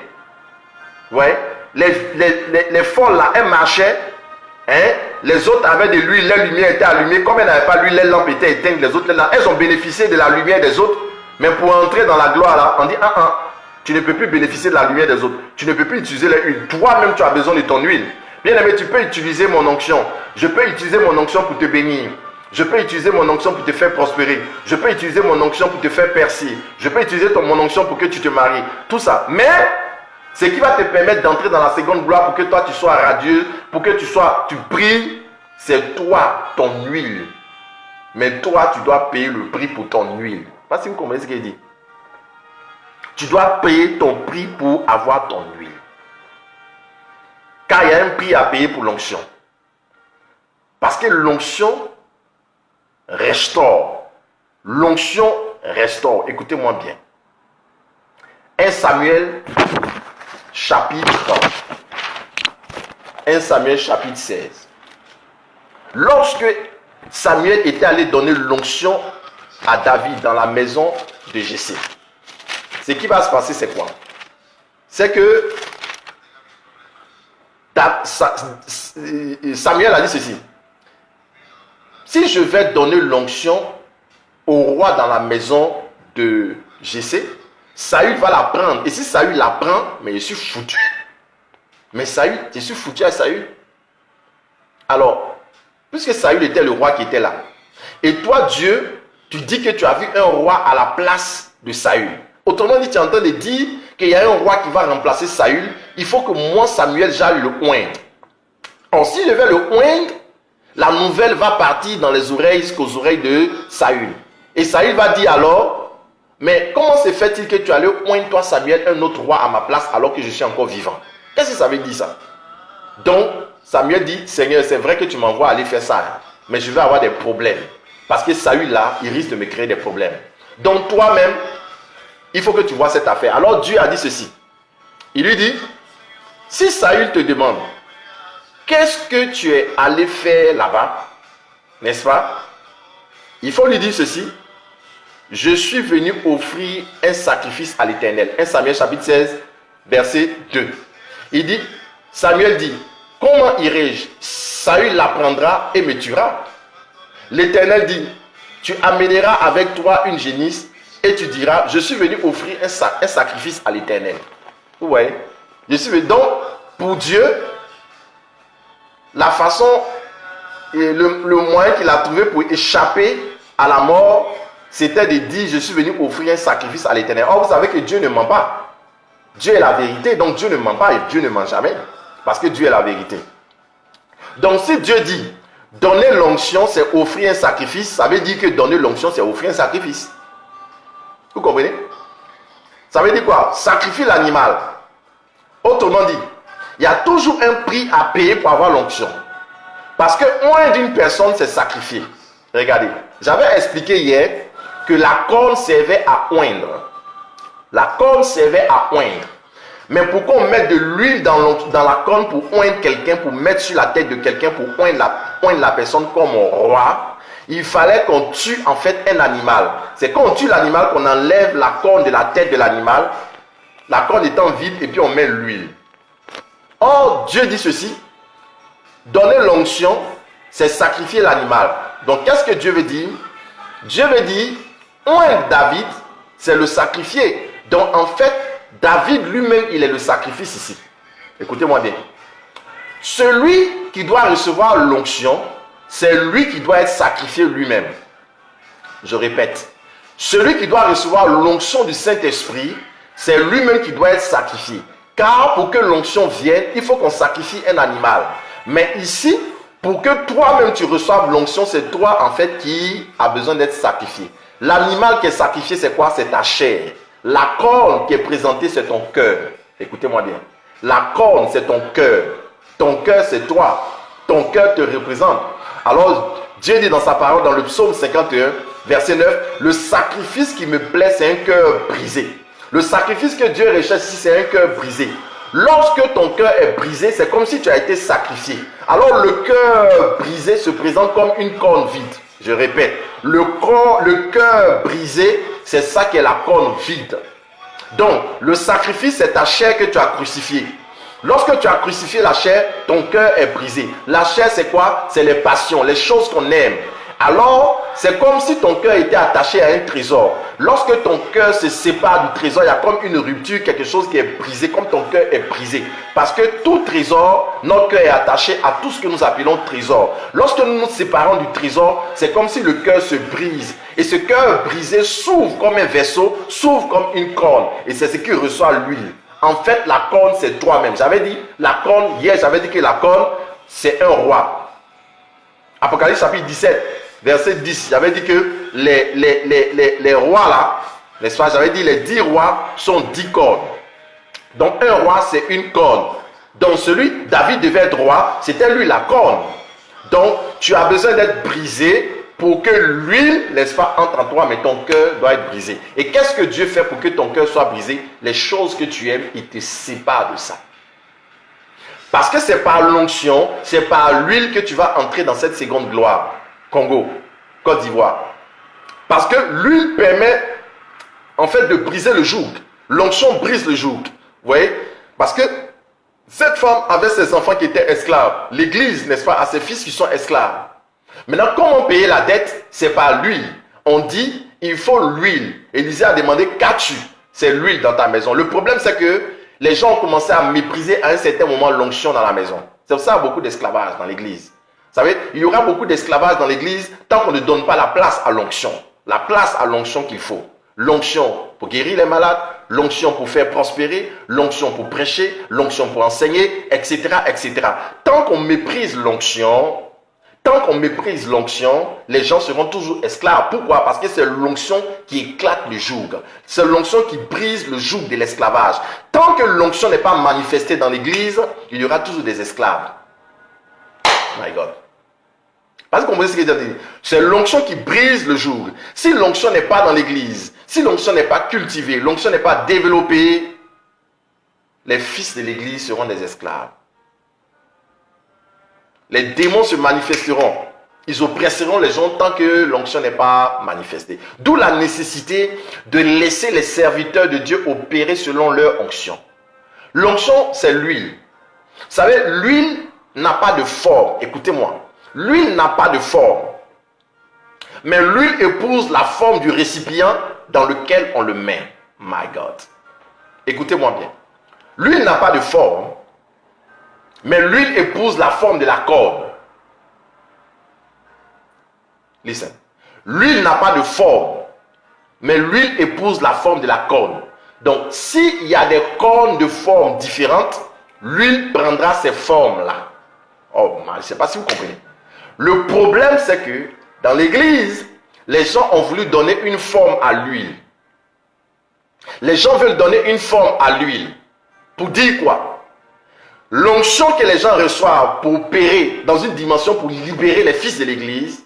Ouais. Les folles là, elles marchaient. Hein? Les autres avaient de l'huile, la lumière était allumée. Comme elles n'avaient pas l'huile, les lampes étaient éteintes. Les autres, elles ont bénéficié de la lumière des autres. Mais pour entrer dans la gloire là, on dit tu ne peux plus bénéficier de la lumière des autres. Tu ne peux plus utiliser l'huile. Toi-même, tu as besoin de ton huile. Bien aimé, tu peux utiliser mon onction. Je peux utiliser mon onction pour te bénir. Je peux utiliser mon onction pour te faire prospérer. Je peux utiliser mon onction pour te faire percer. Je peux utiliser mon onction pour que tu te maries. Tout ça. Mais ce qui va te permettre d'entrer dans la seconde gloire pour que toi tu sois radieux, pour que tu brilles, c'est toi, ton huile. Mais toi, tu dois payer le prix pour ton huile. Je ne sais pas si vous comprenez ce qu'il dit. Tu dois payer ton prix pour avoir ton huile. Car il y a un prix à payer pour l'onction. Parce que l'onction restaure. L'onction restaure. Écoutez-moi bien. 1 Samuel chapitre 1 Samuel chapitre 16. Lorsque Samuel était allé donner l'onction à David dans la maison de Jessé, ce qui va se passer, c'est quoi? C'est que Samuel a dit ceci: si je vais donner l'onction au roi dans la maison de Jessé, Saül va la prendre. Et si Saül la prend, mais je suis foutu. Mais Saül, je suis foutu à Saül. Alors, puisque Saül était le roi qui était là, et toi, Dieu, tu dis que tu as vu un roi à la place de Saül. Autrement dit, tu es en train de dire qu'il y a un roi qui va remplacer Saül. Il faut que moi, Samuel, j'aille le oindre. Or, si je vais le oindre, la nouvelle va partir dans les oreilles jusqu'aux oreilles de Saül. Et Saül va dire alors, mais comment se fait-il que tu allais oindre toi, Samuel, un autre roi à ma place alors que je suis encore vivant? Qu'est-ce que ça veut dire ça? Donc, Samuel dit, Seigneur, c'est vrai que tu m'envoies aller faire ça, mais je vais avoir des problèmes. Parce que Saül là, il risque de me créer des problèmes. Donc toi-même, il faut que tu vois cette affaire. Alors Dieu a dit ceci. Il lui dit, si Saül te demande, qu'est-ce que tu es allé faire là-bas? N'est-ce pas? Il faut lui dire ceci. Je suis venu offrir un sacrifice à l'Éternel. 1 Samuel chapitre 16, verset 2. Il dit, Samuel dit, comment irai-je? Saül l'apprendra et me tuera. L'Éternel dit, tu amèneras avec toi une génisse et tu diras, je suis venu offrir un sacrifice à l'Éternel. Vous voyez? Je suis venu. Donc, pour Dieu, la façon et le moyen qu'il a trouvé pour échapper à la mort, c'était de dire, je suis venu offrir un sacrifice à l'Éternel. Or, vous savez que Dieu ne ment pas. Dieu est la vérité, donc Dieu ne ment pas et Dieu ne ment jamais. Parce que Dieu est la vérité. Donc, si Dieu dit, donner l'onction, c'est offrir un sacrifice, ça veut dire que donner l'onction, c'est offrir un sacrifice. Vous comprenez? Ça veut dire quoi? Sacrifier l'animal. Autrement dit, il y a toujours un prix à payer pour avoir l'onction. Parce que oindre d'une personne, c'est sacrifier. Regardez, j'avais expliqué hier que la corne servait à oindre. La corne servait à oindre. Mais pour qu'on mette de l'huile dans la corne pour oindre quelqu'un, pour mettre sur la tête de quelqu'un, pour oindre la personne comme un roi, il fallait qu'on tue en fait un animal. C'est quand on tue l'animal qu'on enlève la corne de la tête de l'animal, la corne étant vide, et puis on met l'huile. Or, Dieu dit ceci, donner l'onction, c'est sacrifier l'animal. Donc, qu'est-ce que Dieu veut dire? Dieu veut dire, oindre David, c'est le sacrifier. Donc, en fait, David lui-même, il est le sacrifice ici. Écoutez-moi bien. Celui qui doit recevoir l'onction, c'est lui qui doit être sacrifié lui-même. Je répète, celui qui doit recevoir l'onction du Saint-Esprit, c'est lui-même qui doit être sacrifié. Car pour que l'onction vienne, il faut qu'on sacrifie un animal. Mais ici, pour que toi-même tu reçoives l'onction, c'est toi en fait qui a besoin d'être sacrifié. L'animal qui est sacrifié, c'est quoi? C'est ta chair. La corne qui est présentée, c'est ton cœur. Écoutez-moi bien. La corne, c'est ton cœur. Ton cœur, c'est toi. Ton cœur te représente. Alors, Dieu dit dans sa parole, dans le psaume 51, verset 9, le sacrifice qui me plaît, c'est un cœur brisé. Le sacrifice que Dieu recherche ici, c'est un cœur brisé. Lorsque ton cœur est brisé, c'est comme si tu as été sacrifié. Alors, le cœur brisé se présente comme une corne vide. Je répète, le cœur brisé, c'est ça qui est la corne vide. Donc, le sacrifice, c'est ta chair que tu as crucifiée. Lorsque tu as crucifié la chair, ton cœur est brisé. La chair, c'est quoi? C'est les passions, les choses qu'on aime. Alors, c'est comme si ton cœur était attaché à un trésor. Lorsque ton cœur se sépare du trésor, il y a comme une rupture, quelque chose qui est brisé, comme ton cœur est brisé. Parce que tout trésor, notre cœur est attaché à tout ce que nous appelons trésor. Lorsque nous nous séparons du trésor, c'est comme si le cœur se brise. Et ce cœur brisé s'ouvre comme un vaisseau, s'ouvre comme une corne. Et c'est ce qui reçoit l'huile. En fait, la corne, c'est toi-même. J'avais dit, la corne, hier, j'avais dit que la corne, c'est un roi. Apocalypse chapitre 17, verset 10. J'avais dit que les rois là, n'est-ce pas? J'avais dit les 10 rois sont 10 cornes. Donc, un roi, c'est une corne. Donc, David devait être roi, c'était lui la corne. Donc, tu as besoin d'être brisé pour que l'huile, n'est-ce pas, entre en toi, mais ton cœur doit être brisé. Et qu'est-ce que Dieu fait pour que ton cœur soit brisé? Les choses que tu aimes, il te sépare de ça. Parce que c'est par l'onction, c'est par l'huile que tu vas entrer dans cette seconde gloire. Congo, Côte d'Ivoire. Parce que l'huile permet, en fait, de briser le joug. L'onction brise le joug. Vous voyez? Parce que cette femme avait ses enfants qui étaient esclaves. L'église, n'est-ce pas, a ses fils qui sont esclaves. Maintenant, comment payer la dette? C'est par l'huile. On dit, il faut l'huile. Élisée a demandé, qu'as-tu? C'est l'huile dans ta maison. Le problème, c'est que les gens ont commencé à mépriser à un certain moment l'onction dans la maison. C'est pour ça qu'il y a beaucoup d'esclavage dans l'église. Vous savez, il y aura beaucoup d'esclavage dans l'église tant qu'on ne donne pas la place à l'onction. La place à l'onction qu'il faut. L'onction pour guérir les malades, l'onction pour faire prospérer, l'onction pour prêcher, l'onction pour enseigner, etc., etc. Tant qu'on méprise l'onction, les gens seront toujours esclaves. Pourquoi? Parce que c'est l'onction qui éclate le joug. C'est l'onction qui brise le joug de l'esclavage. Tant que l'onction n'est pas manifestée dans l'église, il y aura toujours des esclaves. My God. Parce que vous comprenez ce que je veux dire? C'est l'onction qui brise le joug. Si l'onction n'est pas dans l'église, si l'onction n'est pas cultivée, l'onction n'est pas développée, les fils de l'église seront des esclaves. Les démons se manifesteront. Ils oppresseront les gens tant que l'onction n'est pas manifestée. D'où la nécessité de laisser les serviteurs de Dieu opérer selon leur onction. L'onction, c'est l'huile. Vous savez, l'huile n'a pas de forme. Écoutez-moi. L'huile n'a pas de forme. Mais l'huile épouse la forme du récipient dans lequel on le met. My God. Écoutez-moi bien. L'huile n'a pas de forme. Mais l'huile épouse la forme de la corne. Listen. L'huile n'a pas de forme. Mais l'huile épouse la forme de la corne. Donc, s'il y a des cornes de formes différentes, l'huile prendra ces formes-là. Oh, je ne sais pas si vous comprenez. Le problème, c'est que dans l'église, les gens ont voulu donner une forme à l'huile. Les gens veulent donner une forme à l'huile. Pour dire quoi? L'onction que les gens reçoivent pour opérer dans une dimension pour libérer les fils de l'église,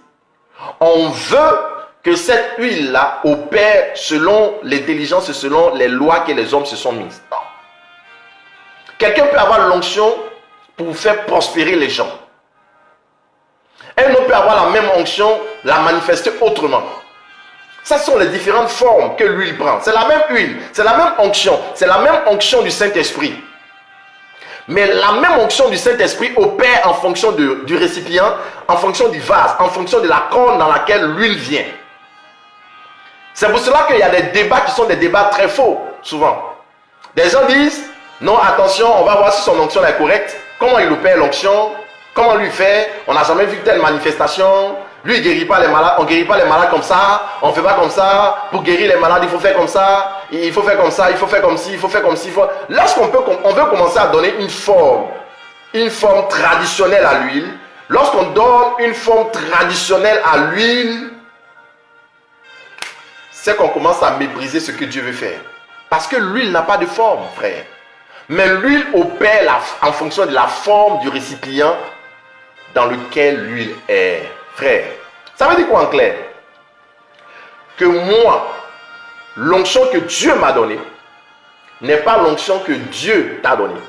on veut que cette huile-là opère selon l'intelligence et selon les lois que les hommes se sont mises. Non. Quelqu'un peut avoir l'onction pour faire prospérer les gens. Un autre peut avoir la même onction, la manifester autrement. Ce sont les différentes formes que l'huile prend. C'est la même huile, c'est la même onction, c'est la même onction du Saint-Esprit. Mais la même onction du Saint-Esprit opère en fonction du récipient, en fonction du vase, en fonction de la corne dans laquelle l'huile vient. C'est pour cela qu'il y a des débats qui sont des débats très faux, souvent. Des gens disent, non, attention, on va voir si son onction est correcte. Comment il opère l'onction? Comment lui fait? On n'a jamais vu telle manifestation. Lui, il ne guérit pas les malades. On ne guérit pas les malades comme ça. On ne fait pas comme ça. Pour guérir les malades, il faut faire comme ça. Il faut faire comme ça. Il faut faire comme ci. Il faut faire comme ci. Lorsqu'on veut commencer à donner une forme traditionnelle à l'huile, lorsqu'on donne une forme traditionnelle à l'huile, c'est qu'on commence à mépriser ce que Dieu veut faire. Parce que l'huile n'a pas de forme, frère. Mais l'huile opère en fonction de la forme du récipient dans lequel l'huile est. Frère, ça veut dire quoi en clair? Que moi, l'onction que Dieu m'a donnée n'est pas l'onction que Dieu t'a donnée.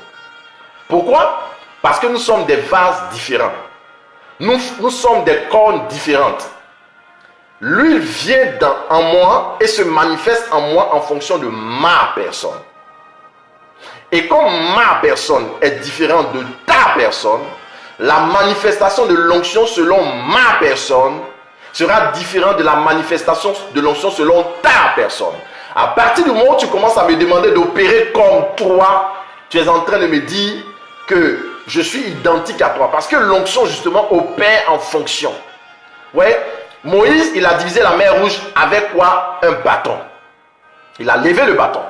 Pourquoi? Parce que nous sommes des vases différents. Nous sommes des cornes différentes. L'huile vient en moi et se manifeste en moi en fonction de ma personne. Et comme ma personne est différente de ta personne, la manifestation de l'onction selon ma personne sera différente de la manifestation de l'onction selon ta personne. À partir du moment où tu commences à me demander d'opérer comme toi, tu es en train de me dire que je suis identique à toi. Parce que l'onction justement opère en fonction. Ouais, Moïse, il a divisé la mer Rouge avec quoi? Un bâton. Il a levé le bâton.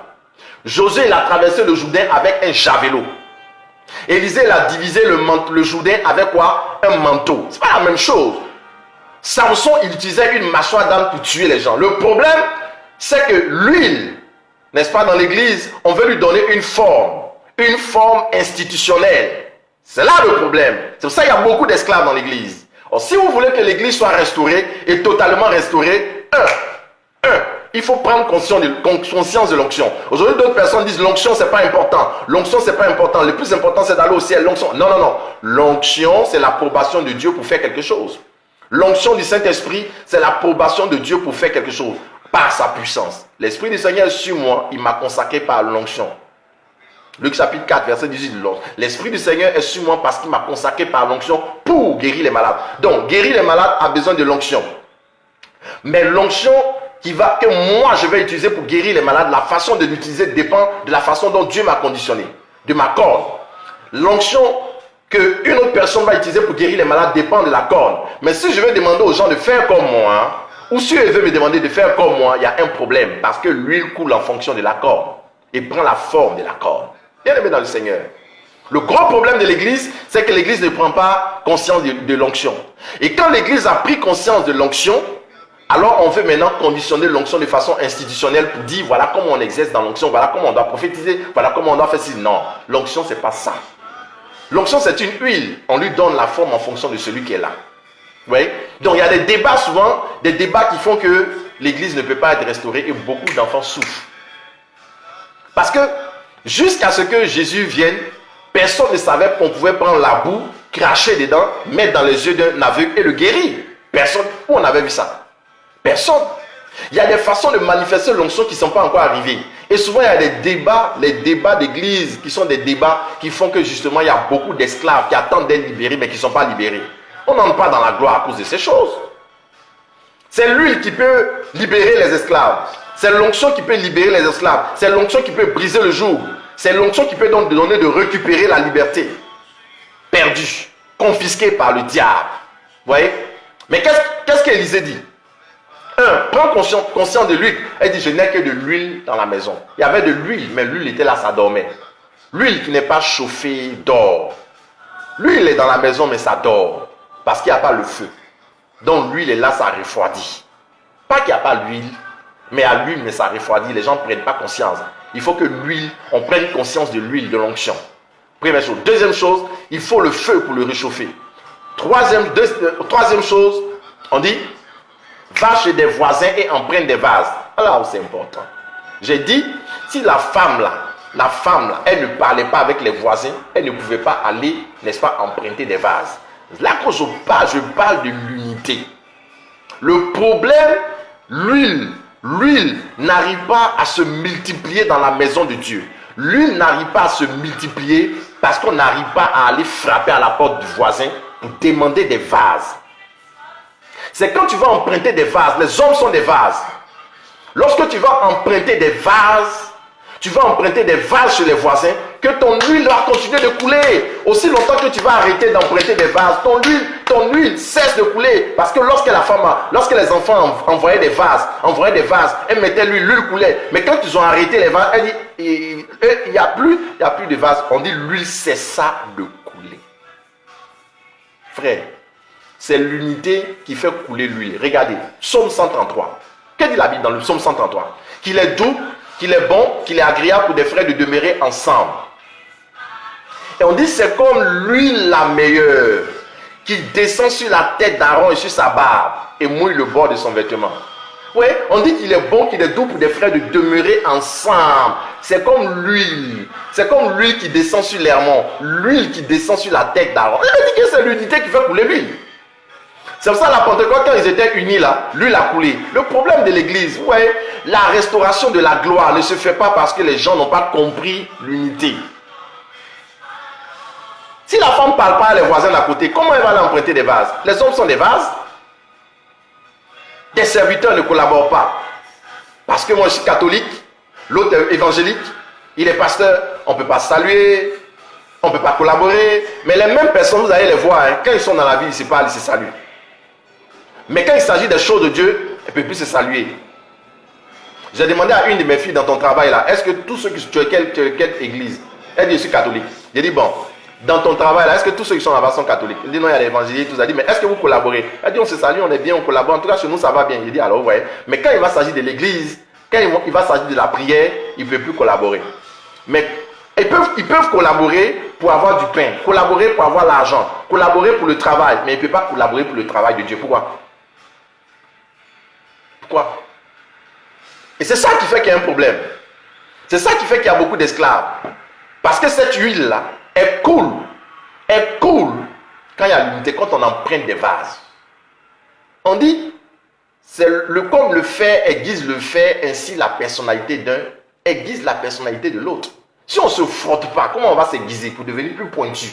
Josué, il a traversé le Jourdain avec un javelot. Élisée, il a divisé le Jourdain avec quoi? Un manteau. C'est pas la même chose. Samson, il utilisait une mâchoire d'âne pour tuer les gens. Le problème, c'est que l'huile, n'est-ce pas, dans l'église, on veut lui donner une forme institutionnelle. C'est là le problème. C'est pour ça qu'il y a beaucoup d'esclaves dans l'église. Alors, si vous voulez que l'église soit restaurée et totalement restaurée, il faut prendre conscience de l'onction. Aujourd'hui, d'autres personnes disent l'onction, c'est pas important. L'onction, c'est pas important. Le plus important, c'est d'aller au ciel. L'onction, non. L'onction, c'est l'approbation de Dieu pour faire quelque chose. L'onction du Saint-Esprit, c'est l'approbation de Dieu pour faire quelque chose par sa puissance. L'Esprit du Seigneur est sur moi, il m'a consacré par l'onction. Luc chapitre 4, verset 18. L'Esprit du Seigneur est sur moi parce qu'il m'a consacré par l'onction pour guérir les malades. Donc, guérir les malades a besoin de l'onction. Mais l'onction que moi je vais utiliser pour guérir les malades, la façon de l'utiliser dépend de la façon dont Dieu m'a conditionné, de ma corde. L'onction qu'une autre personne va utiliser pour guérir les malades dépend de la corde. Mais si je vais demander aux gens de faire comme moi, ou si eux veulent me demander de faire comme moi, il y a un problème. Parce que l'huile coule en fonction de la corde et prend la forme de la corde. Bien aimé dans le Seigneur. Le gros problème de l'église, c'est que l'église ne prend pas conscience de l'onction. Et quand l'église a pris conscience de l'onction, alors on veut maintenant conditionner l'onction de façon institutionnelle pour dire voilà comment on exerce dans l'onction, voilà comment on doit prophétiser, voilà comment on doit faire ci. Non, l'onction c'est pas ça. L'onction c'est une huile, on lui donne la forme en fonction de celui qui est là. Oui? Donc il y a des débats souvent, des débats qui font que l'église ne peut pas être restaurée et beaucoup d'enfants souffrent. Parce que jusqu'à ce que Jésus vienne, personne ne savait qu'on pouvait prendre la boue, cracher dedans, mettre dans les yeux d'un aveugle et le guérir. Personne, où on avait vu ça? Personne. Il y a des façons de manifester l'onction qui ne sont pas encore arrivées. Et souvent, il y a des débats, les débats d'église, qui sont des débats qui font que justement, il y a beaucoup d'esclaves qui attendent d'être libérés, mais qui ne sont pas libérés. On n'entre pas dans la gloire à cause de ces choses. C'est l'huile qui peut libérer les esclaves. C'est l'onction qui peut libérer les esclaves. C'est l'onction qui peut briser le joug. C'est l'onction qui peut donc donner de récupérer la liberté. Perdue, confisquée par le diable. Vous voyez? Mais qu'est-ce qu'Élisée dit? Prends conscience de l'huile. Elle dit, je n'ai que de l'huile dans la maison. Il y avait de l'huile, mais l'huile était là, ça dormait. L'huile qui n'est pas chauffée dort. L'huile est dans la maison, mais ça dort. Parce qu'il n'y a pas le feu. Donc l'huile est là, ça refroidit. Pas qu'il n'y a pas l'huile, mais à l'huile, mais ça refroidit. Les gens ne prennent pas conscience. Il faut que l'huile, on prenne conscience de l'huile, de l'onction. Première chose. Deuxième chose, il faut le feu pour le réchauffer. Troisième chose, on dit, va chez des voisins et emprunte des vases. Là où c'est important. J'ai dit, si la femme là, elle ne parlait pas avec les voisins, elle ne pouvait pas aller, n'est-ce pas, emprunter des vases. Là, quand je parle de l'unité. Le problème, l'huile n'arrive pas à se multiplier dans la maison de Dieu. L'huile n'arrive pas à se multiplier parce qu'on n'arrive pas à aller frapper à la porte du voisin pour demander des vases. C'est quand tu vas emprunter des vases, les hommes sont des vases. Lorsque tu vas emprunter des vases, tu vas emprunter des vases chez les voisins, que ton huile va continuer de couler. Aussi longtemps que tu vas arrêter d'emprunter des vases, ton huile cesse de couler. Parce que lorsque les enfants envoyaient des vases, elles mettaient l'huile coulait. Mais quand ils ont arrêté les vases, elle dit, il n'y a plus de vases. On dit l'huile cessa de couler. Frère, c'est l'unité qui fait couler l'huile. Regardez, Psaume 133. Que dit la Bible dans le Psaume 133? Qu'il est doux, qu'il est bon, qu'il est agréable pour des frères de demeurer ensemble. Et on dit c'est comme l'huile la meilleure qui descend sur la tête d'Aaron et sur sa barbe et mouille le bord de son vêtement. Oui, on dit qu'il est bon, qu'il est doux pour des frères de demeurer ensemble. C'est comme l'huile. C'est comme l'huile qui descend sur l'hermon. L'huile qui descend sur la tête d'Aaron. Il dit que c'est l'unité qui fait couler l'huile. C'est pour ça la Pentecôte, quand ils étaient unis là, l'huile a coulé. Le problème de l'église, ouais, la restauration de la gloire ne se fait pas parce que les gens n'ont pas compris l'unité. Si la femme ne parle pas à les voisins d'à côté, comment elle va aller emprunter des vases? Les hommes sont des vases. Des serviteurs ne collaborent pas. Parce que moi je suis catholique, l'autre est évangélique, il est pasteur, on ne peut pas saluer, on ne peut pas collaborer. Mais les mêmes personnes, vous allez les voir, hein, quand ils sont dans la vie, ils se parlent, ils se saluent. Mais quand il s'agit des choses de Dieu, elle ne peut plus se saluer. J'ai demandé à une de mes filles dans ton travail là, est-ce que tous ceux qui... Tu es quelle église? Elle dit, je suis catholique. J'ai dit, bon, dans ton travail là, est-ce que tous ceux qui sont là-bas sont catholiques? Elle dit, non, il y a l'évangélisme, tout ça. Dit, mais est-ce que vous collaborez? Elle dit, on se salue, on est bien, on collabore. En tout cas, chez nous, ça va bien. J'ai dit, alors, ouais. Mais quand il va s'agir de l'église, quand il va s'agir de la prière, il ne peut plus collaborer. Mais ils peuvent collaborer pour avoir du pain, collaborer pour avoir l'argent, collaborer pour le travail, mais ils ne peuvent pas collaborer pour le travail de Dieu. Pourquoi? Pourquoi? Et c'est ça qui fait qu'il y a un problème. C'est ça qui fait qu'il y a beaucoup d'esclaves. Parce que cette huile-là, elle coule. Elle coule quand il y a l'unité, quand on emprunte des vases. On dit, c'est comme le fer aiguise le fer, ainsi la personnalité d'un aiguise la personnalité de l'autre. Si on ne se frotte pas, comment on va s'aiguiser pour devenir plus pointu?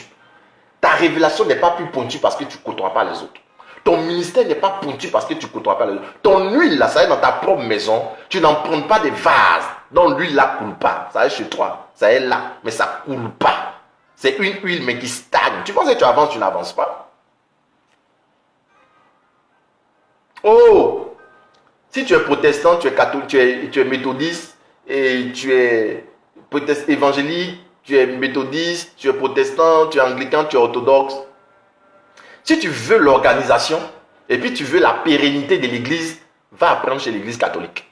Ta révélation n'est pas plus pointue parce que tu ne côtoies pas les autres. Ton ministère n'est pas pointu parce que tu ne côtoies pas les autres. Ton huile, là, ça est dans ta propre maison. Tu n'empruntes pas des vases dont l'huile là ne coule pas. Ça est chez toi. Ça est là, mais ça ne coule pas. C'est une huile, mais qui stagne. Tu penses que tu avances, tu n'avances pas. Oh! Si tu es protestant, tu es catholique, tu es méthodiste, et tu es évangélique, tu es méthodiste, tu es protestant, tu es anglican, tu es orthodoxe. Si tu veux l'organisation et puis tu veux la pérennité de l'église, va apprendre chez l'église catholique.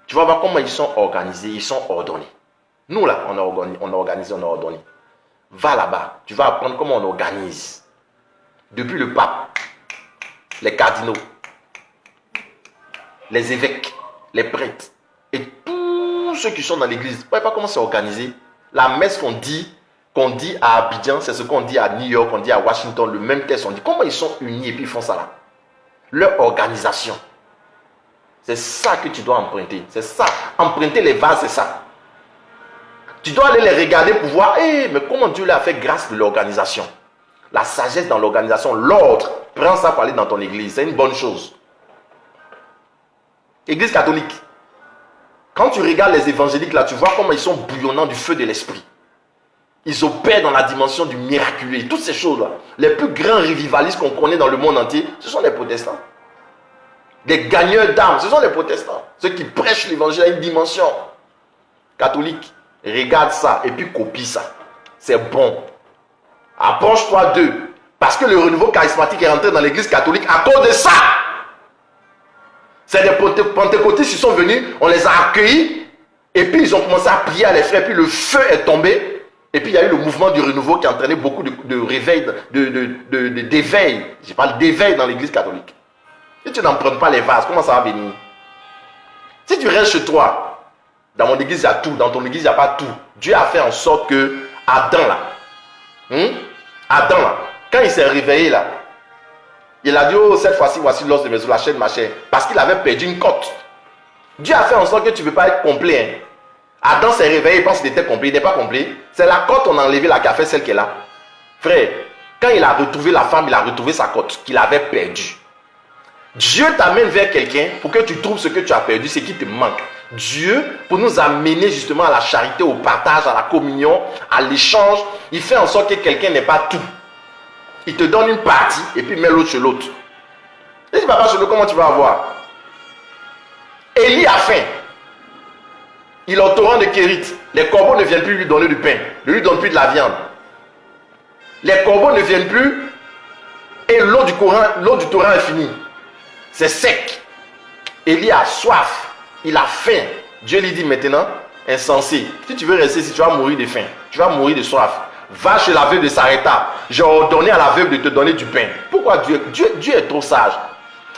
Tu vas voir comment ils sont organisés, ils sont ordonnés. Nous là, on a organisé, on a ordonné. Va là-bas, tu vas apprendre comment on organise. Depuis le pape, les cardinaux, les évêques, les prêtres et tous ceux qui sont dans l'église. Vous ne voyez pas comment c'est organisé? La messe qu'on dit à Abidjan, c'est ce qu'on dit à New York, on dit à Washington, le même texte, on dit comment ils sont unis et puis ils font ça là. Leur organisation. C'est ça que tu dois emprunter. C'est ça. Emprunter les vases, c'est ça. Tu dois aller les regarder pour voir, mais comment Dieu leur a fait grâce de l'organisation. La sagesse dans l'organisation, l'ordre. Prends ça pour aller dans ton église. C'est une bonne chose. Église catholique. Quand tu regardes les évangéliques là, tu vois comment ils sont bouillonnants du feu de l'esprit. Ils opèrent dans la dimension du miraculeux. Toutes ces choses-là. Les plus grands revivalistes qu'on connaît dans le monde entier, ce sont les protestants. Les gagneurs d'âmes, ce sont les protestants. Ceux qui prêchent l'évangile à une dimension catholique. Regarde ça et puis copie ça. C'est bon. Approche-toi d'eux. Parce que le renouveau charismatique est rentré dans l'église catholique à cause de ça. C'est des pentecôtistes qui sont venus, on les a accueillis. Et puis ils ont commencé à prier à les frères. Puis le feu est tombé. Et puis il y a eu le mouvement du renouveau qui a entraîné beaucoup de réveil, d'éveil. Je parle d'éveil dans l'église catholique. Si tu n'empruntes pas les vases, comment ça va venir? Si tu restes chez toi, dans mon église il y a tout, dans ton église il n'y a pas tout. Dieu a fait en sorte que Adam là, quand il s'est réveillé là, il a dit, oh cette fois-ci voici l'os de mes os, la chair de ma chair. Parce qu'il avait perdu une côte. Dieu a fait en sorte que tu ne peux pas être complet. Adam s'est réveillé, il pense qu'il était complet, il n'est pas complet. C'est la côte, on a enlevé la qui a fait celle qui est là. Frère, quand il a retrouvé la femme, il a retrouvé sa côte qu'il avait perdue. Dieu t'amène vers quelqu'un pour que tu trouves ce que tu as perdu, ce qui te manque. Dieu, pour nous amener justement à la charité, au partage, à la communion, à l'échange, il fait en sorte que quelqu'un n'ait pas tout. Il te donne une partie et puis il met l'autre chez l'autre. Et tu ne vas pas chez l'autre, comment tu vas avoir? Élie a faim. Il est au torrent de Kérit. Les corbeaux ne viennent plus lui donner du pain. Ne lui donnent plus de la viande. Les corbeaux ne viennent plus. Et l'eau du torrent est finie. C'est sec. Élie a soif. Il a faim. Dieu lui dit maintenant, insensé, si tu veux rester ici, tu vas mourir de faim. Tu vas mourir de soif. Va chez la veuve de Sarepta. J'ai ordonné à la veuve de te donner du pain. Pourquoi Dieu est trop sage.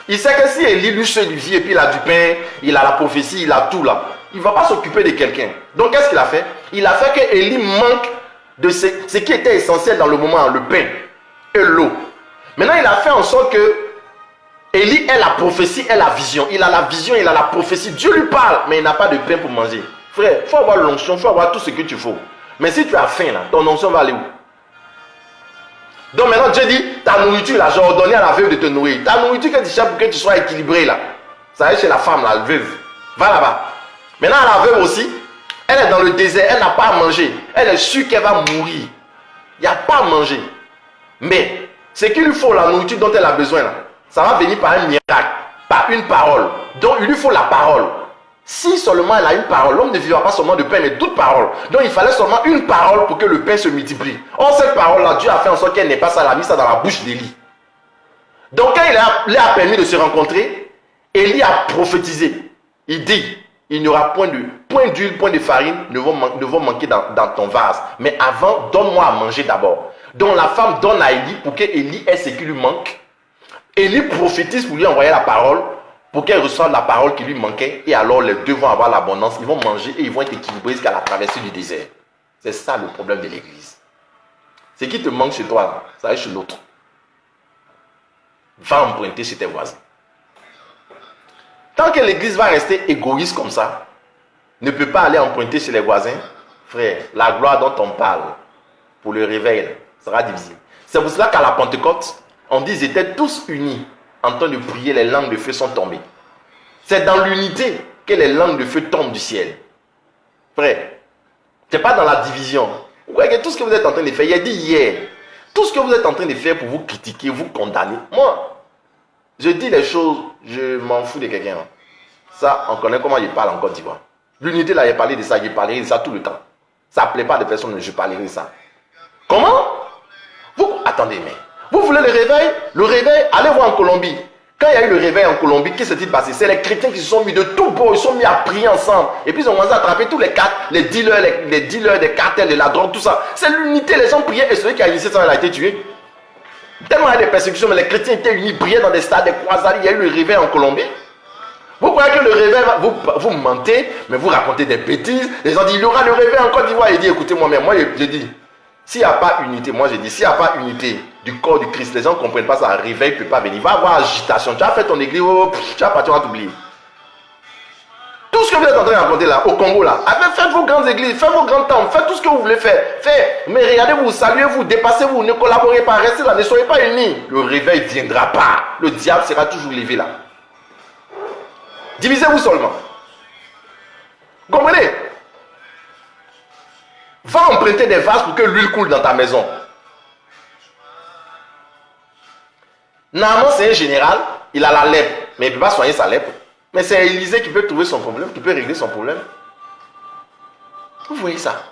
Il sait que si Élie lui seul vit et puis il a du pain, il a la prophétie, il a tout là, il ne va pas s'occuper de quelqu'un. Donc qu'est-ce qu'il a fait? Il a fait que Élie manque de ce qui était essentiel dans le moment, le pain et l'eau. Maintenant il a fait en sorte que Élie ait la prophétie et la vision. Il a la vision, il a la prophétie. Dieu lui parle, mais il n'a pas de pain pour manger. Frère, il faut avoir l'onction, il faut avoir tout ce que tu faut. Mais si tu as faim là, ton onction va aller où? Donc maintenant Dieu dit, ta nourriture là, j'ai ordonné à la veuve de te nourrir. Ta nourriture que tu cherches pour que tu sois équilibré là, ça va être chez la femme là, la veuve. Va là-bas. Maintenant la veuve aussi, elle est dans le désert, elle n'a pas à manger. Elle est sûre qu'elle va mourir. Il n'y a pas à manger. Mais ce qu'il lui faut, la nourriture dont elle a besoin là, ça va venir par un miracle, par une parole. Donc il lui faut la parole. Si seulement elle a une parole, l'homme ne vivra pas seulement de pain, mais toute parole. Donc il fallait seulement une parole pour que le pain se multiplie. Or cette parole-là, Dieu a fait en sorte qu'elle n'est pas ça, elle a mis ça dans la bouche d'Élie. Donc quand il a permis de se rencontrer, Élie a prophétisé. Il dit, il n'y aura point d'huile, point de farine ne vont manquer dans ton vase. Mais avant, donne-moi à manger d'abord. Donc la femme donne à Élie pour que Élie ait ce qui lui manque. Élie prophétise pour lui envoyer la parole, pour qu'elle reçoive la parole qui lui manquait, et alors les deux vont avoir l'abondance, ils vont manger et ils vont être équilibrés jusqu'à la traversée du désert. C'est ça le problème de l'église. Ce qui te manque chez toi, ça va chez l'autre. Va emprunter chez tes voisins. Tant que l'église va rester égoïste comme ça, ne peut pas aller emprunter chez les voisins, frère, la gloire dont on parle pour le réveil sera divisée. C'est pour cela qu'à la Pentecôte, on dit qu'ils étaient tous unis en train de prier, les langues de feu sont tombées. C'est dans l'unité que les langues de feu tombent du ciel. Frère, ce n'est pas dans la division. Vous voyez que tout ce que vous êtes en train de faire, il a dit hier, tout ce que vous êtes en train de faire pour vous critiquer, vous condamner. Moi, je dis les choses, je m'en fous de quelqu'un. Ça, on connaît comment il parle en Côte d'Ivoire. L'unité, là, il parlait de ça, il parlait de ça tout le temps. Ça ne plaît pas de personne, je parlerai de ça. Comment? Attendez, mais vous voulez le réveil? Le réveil, allez voir en Colombie. Quand il y a eu le réveil en Colombie, qu'est-ce qui s'est passé? C'est les chrétiens qui se sont mis de tout beau, ils se sont mis à prier ensemble. Et puis ils ont commencé à attraper tous les dealers des cartels, de la drogue, tout ça. C'est l'unité, les gens priaient et celui qui a initié ça, il a été tué. Tellement il y a des persécutions, mais les chrétiens étaient unis, priaient dans des stades, des croisades. Il y a eu le réveil en Colombie. Vous croyez que le réveil, vous mentez, mais vous racontez des bêtises. Les gens disent, il y aura le réveil en Côte d'Ivoire. Il dit, écoutez-moi, mais moi je dis, s'il n'y a pas unité, moi je dis, s'il n'y a pas unité du corps du Christ, les gens ne comprennent pas ça, un réveil ne peut pas venir. Il va y avoir agitation. Tu as fait ton église, tu vas partir, on va t'oublier. Tout ce que vous êtes en train de raconter là, au Congo là, faites vos grandes églises, faites vos grands temples, faites tout ce que vous voulez faire. Mais regardez-vous, saluez-vous, dépassez-vous, ne collaborez pas, restez là, ne soyez pas unis. Le réveil ne viendra pas. Le diable sera toujours levé là. Divisez-vous seulement. Vous comprenez? Va emprunter des vases pour que l'huile coule dans ta maison. Naaman, c'est un général, il a la lèpre, mais il ne peut pas soigner sa lèpre. Mais c'est Élisée qui peut trouver son problème, qui peut régler son problème. Vous voyez ça?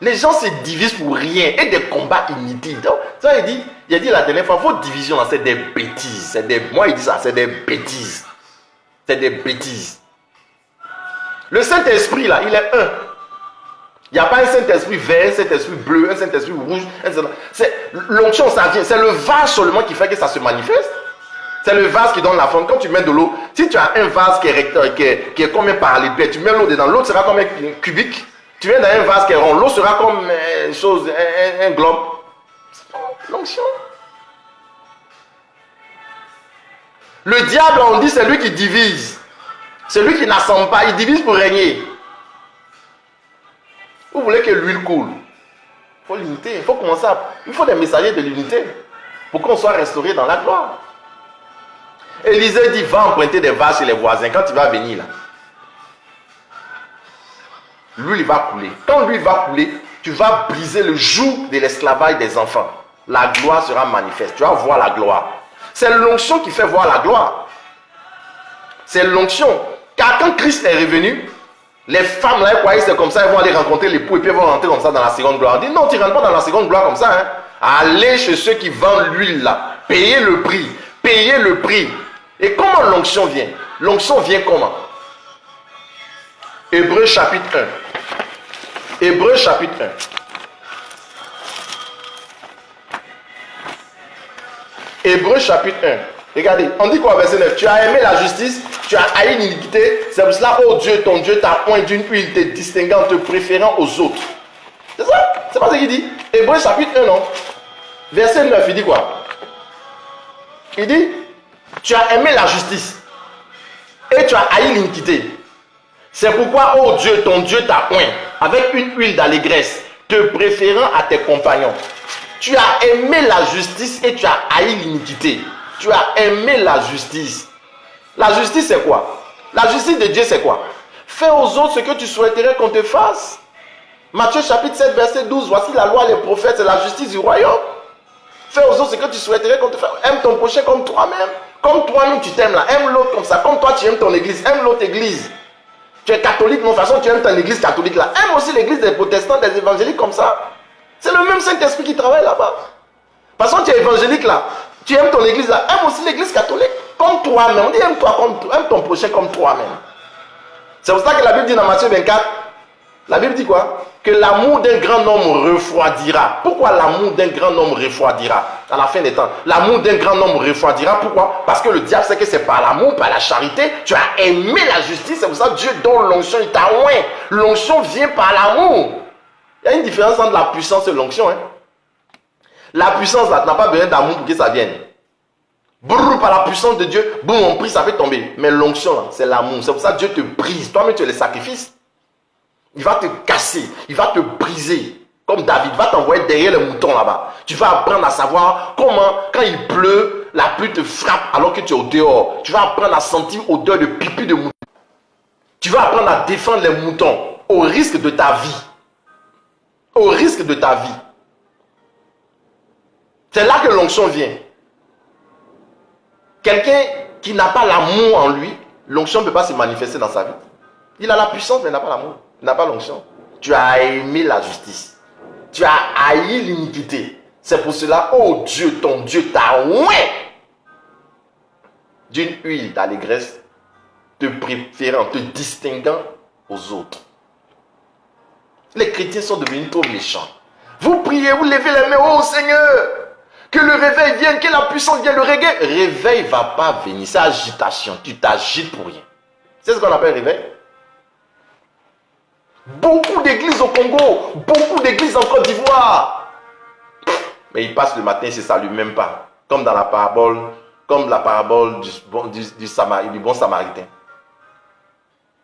Les gens se divisent pour rien et des combats inutiles. Donc, ça, il a dit la dernière fois, vos divisions, c'est des bêtises. Moi, il dit ça, c'est des bêtises. C'est des bêtises. Le Saint-Esprit, là, il est un. Il n'y a pas un Saint-Esprit vert, un Saint-Esprit bleu, un Saint-Esprit rouge. L'onction, ça vient. C'est le vase seulement qui fait que ça se manifeste. C'est le vase qui donne la forme. Quand tu mets de l'eau, si tu as un vase qui est rectangle, qui est comme un parallélépipède, tu mets l'eau dedans, l'autre sera comme un cubique. Tu viens dans un vase qui est rond, l'eau sera comme un globe. L'onction. Le diable, on dit, c'est lui qui divise. C'est lui qui n'assemble pas, il divise pour régner. Vous voulez que l'huile coule? Il faut l'unité. Il faut commencer il faut des messagers de l'unité pour qu'on soit restauré dans la gloire. Élisée dit, va emprunter des vases chez les voisins. Quand tu vas venir là, l'huile va couler. Quand l'huile va couler, tu vas briser le joug de l'esclavage des enfants. La gloire sera manifeste. Tu vas voir la gloire. C'est l'onction qui fait voir la gloire. C'est l'onction. Car quand Christ est revenu, les femmes là, croyaient que c'est comme ça, elles vont aller rencontrer l'époux et puis elles vont rentrer comme ça dans la seconde gloire. On dit non, tu ne rentres pas dans la seconde gloire comme ça. Hein. Allez chez ceux qui vendent l'huile là. Payez le prix. Payez le prix. Et comment l'onction vient? L'onction vient comment? Hébreux chapitre 1. Hébreux chapitre 1. Hébreux chapitre 1. Regardez, on dit quoi verset 9? Tu as aimé la justice, tu as haï l'iniquité, c'est pour cela, oh Dieu, ton Dieu t'a oint d'une huile te distinguant, te préférant aux autres. C'est ça? C'est pas ce qu'il dit? Hébreux chapitre 1, non? Verset 9, il dit quoi? Il dit, tu as aimé la justice et tu as haï l'iniquité. C'est pourquoi, oh Dieu, ton Dieu t'a oint avec une huile d'allégresse, te préférant à tes compagnons. Tu as aimé la justice et tu as haï l'iniquité. Tu as aimé la justice. La justice, c'est quoi? La justice de Dieu, c'est quoi? Fais aux autres ce que tu souhaiterais qu'on te fasse. Matthieu chapitre 7, verset 12. Voici la loi, les prophètes, c'est la justice du royaume. Fais aux autres ce que tu souhaiterais qu'on te fasse. Aime ton prochain comme toi-même. Comme toi-même, tu t'aimes là. Aime l'autre comme ça. Comme toi, tu aimes ton église. Aime l'autre église. Tu es catholique, de toute façon, tu aimes ton église catholique là. Aime aussi l'église des protestants, des évangéliques comme ça. C'est le même Saint-Esprit qui travaille là-bas. De toute façon, tu es évangélique là. Tu aimes ton église là. Aime aussi l'église catholique comme toi-même. On dit aime ton prochain comme toi-même. C'est pour ça que la Bible dit dans Matthieu 24, la Bible dit quoi? Que l'amour d'un grand homme refroidira. Pourquoi l'amour d'un grand homme refroidira? À la fin des temps, l'amour d'un grand homme refroidira. Pourquoi? Parce que le diable sait que c'est par l'amour, par la charité. Tu as aimé la justice. C'est pour ça que Dieu donne l'onction, il t'a oint. L'onction vient par l'amour. Il y a une différence entre la puissance et l'onction. Hein? La puissance là, tu n'as pas besoin d'amour pour que ça vienne. Brrr, par la puissance de Dieu, boum, on prie, ça fait tomber. Mais l'onction là, c'est l'amour. C'est pour ça que Dieu te brise. Toi-même, tu es le sacrifice. Il va te casser, il va te briser. Comme David, il va t'envoyer derrière les moutons là-bas. Tu vas apprendre à savoir comment, quand il pleut, la pluie te frappe alors que tu es au dehors. Tu vas apprendre à sentir l'odeur de pipi de mouton. Tu vas apprendre à défendre les moutons au risque de ta vie. Au risque de ta vie. C'est là que l'onction vient. Quelqu'un qui n'a pas l'amour en lui, l'onction ne peut pas se manifester dans sa vie. Il a la puissance, mais il n'a pas l'amour. Il n'a pas l'onction. Tu as aimé la justice. Tu as haï l'iniquité. C'est pour cela, oh Dieu, ton Dieu t'a oint d'une huile d'allégresse, te préférant, te distinguant aux autres. Les chrétiens sont devenus trop méchants. Vous priez, vous levez les mains, oh Seigneur, que le réveil vienne, que la puissance vienne, le réveil ne va pas venir. C'est agitation. Tu t'agites pour rien. C'est ce qu'on appelle réveil. Beaucoup d'églises au Congo, beaucoup d'églises en Côte d'Ivoire. Mais ils passent le matin, ils ne se saluent même pas. Comme dans la parabole, du bon samaritain.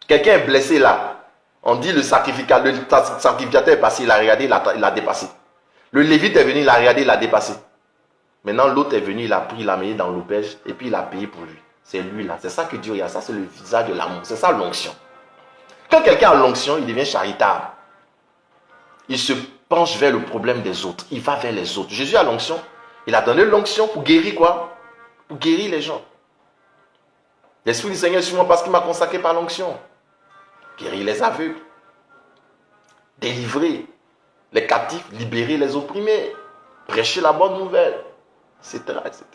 Quelqu'un est blessé là. On dit le sacrificateur est passé, il a regardé, il a dépassé. Le lévite est venu, il a regardé, il a dépassé. Maintenant l'autre est venu, il a pris, il l'a mis dans l'auberge et puis il a payé pour lui. C'est lui là, c'est ça que Dieu regarde, ça c'est le visage de l'amour, c'est ça l'onction. Quand quelqu'un a l'onction, il devient charitable. Il se penche vers le problème des autres. Il va vers les autres. Jésus a l'onction. Il a donné l'onction pour guérir quoi? Pour guérir les gens. L'Esprit du Seigneur est sur moi parce qu'il m'a consacré par l'onction. Guérir les aveugles. Délivrer les captifs. Libérer les opprimés. Prêcher la bonne nouvelle. Etc. etc.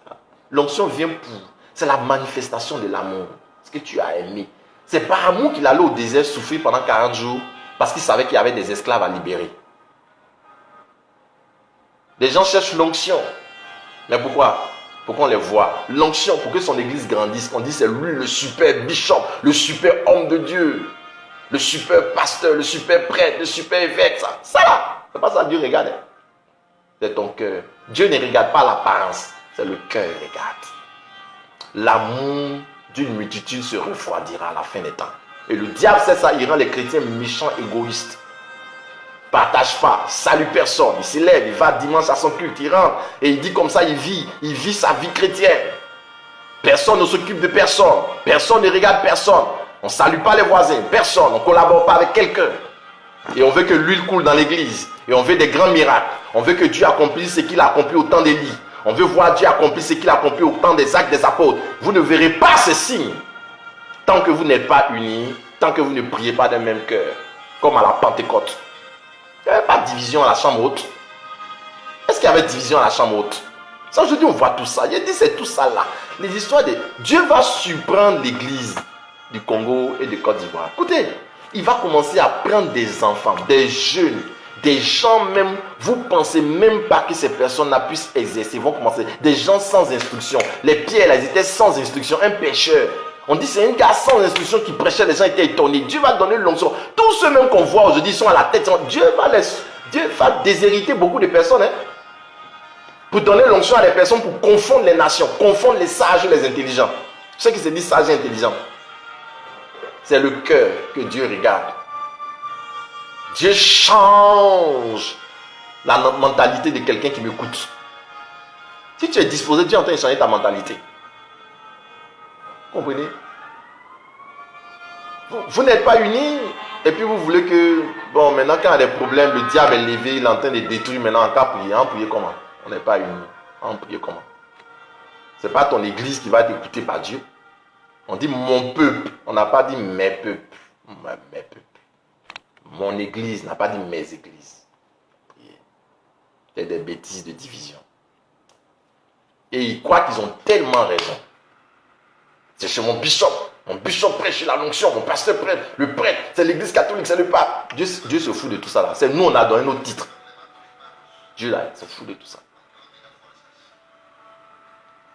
L'onction vient pour. C'est la manifestation de l'amour. Ce que tu as aimé. C'est par amour qu'il allait au désert souffrir pendant 40 jours parce qu'il savait qu'il y avait des esclaves à libérer. Les gens cherchent l'onction. Mais pourquoi? Pour qu'on les voit. L'onction, pour que son église grandisse. On dit c'est lui le super bishop, le super homme de Dieu, le super pasteur, le super prêtre, le super évêque. Ça là, c'est pas ça que Dieu regarde. C'est ton cœur. Dieu ne regarde pas l'apparence, c'est le cœur qui regarde. L'amour d'une multitude se refroidira à la fin des temps. Et le diable sait ça, il rend les chrétiens méchants, égoïstes. Partage pas, salue personne. Il se lève, il va dimanche à son culte, il rentre et il dit comme ça, il vit sa vie chrétienne. Personne ne s'occupe de personne. Personne ne regarde personne. On ne salue pas les voisins, personne. On ne collabore pas avec quelqu'un. Et on veut que l'huile coule dans l'église. Et on veut des grands miracles. On veut que Dieu accomplisse ce qu'il a accompli au temps d'Élie. On veut voir Dieu accomplir ce qu'il a accompli au temps des actes des apôtres. Vous ne verrez pas ces signes tant que vous n'êtes pas unis, tant que vous ne priez pas d'un même cœur, comme à la Pentecôte. Il n'y avait pas de division à la chambre haute. Est-ce qu'il y avait division à la chambre haute? Ça, je dis, on voit tout ça. Il dit, c'est tout ça là. Les histoires de... Dieu va surprendre l'église du Congo et de Côte d'Ivoire. Écoutez, il va commencer à prendre des enfants, des jeunes, des gens même, vous pensez même pas que ces personnes-là puissent exercer. Ils vont commencer, des gens sans instruction. Les Pierre, ils étaient sans instruction, un pécheur. On dit c'est un gars sans instruction qui prêchait, les gens étaient étonnés. Dieu va donner l'onction. Tous ceux même qu'on voit aujourd'hui sont à la tête. Dieu va déshériter beaucoup de personnes. Hein, pour donner l'onction à des personnes, pour confondre les nations, confondre les sages et les intelligents. Ceux qui se disent sages et intelligents. C'est le cœur que Dieu regarde. Dieu change la mentalité de quelqu'un qui m'écoute. Si tu es disposé, Dieu est en train de changer ta mentalité. Vous comprenez? Vous n'êtes pas unis et puis vous voulez que, bon, maintenant quand il y a des problèmes, le diable est levé, il est en train de détruire maintenant, en cas prier. En prier comment? On n'est pas unis. En prier comment? Ce n'est pas ton église qui va être écoutée par Dieu. On dit mon peuple. On n'a pas dit mes peuples. Mes peuples. Mon église n'a pas dit mes églises. C'est des bêtises de division. Et ils croient qu'ils ont tellement raison. C'est chez mon bishop. Mon bishop prêche la l'onction. Mon pasteur prêche. Le prêtre, c'est l'église catholique, c'est le pape. Dieu se fout de tout ça là. C'est nous, on a donné notre titre. Dieu là, il se fout de tout ça.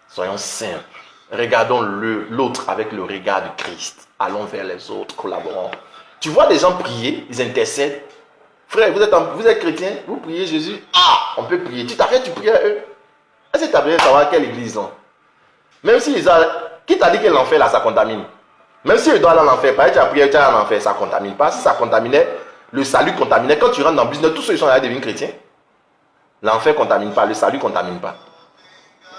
Soyons simples. Regardons l'autre avec le regard de Christ. Allons vers les autres, collaborons. Tu vois des gens prier, ils intercèdent. Frère, vous êtes chrétien, vous priez Jésus. Ah, on peut prier. Tu t'arrêtes, tu pries à eux. Est-ce que tu as besoin de savoir quelle église non? Même si qui t'a dit que l'enfer là, ça contamine? Même si il doit aller en enfer, pareil, tu as prié, tu as en enfer, ça contamine pas. Si ça contaminait, le salut contaminait. Quand tu rentres dans le business, tous ceux qui sont là deviennent chrétiens. L'enfer ne contamine pas, le salut ne contamine pas.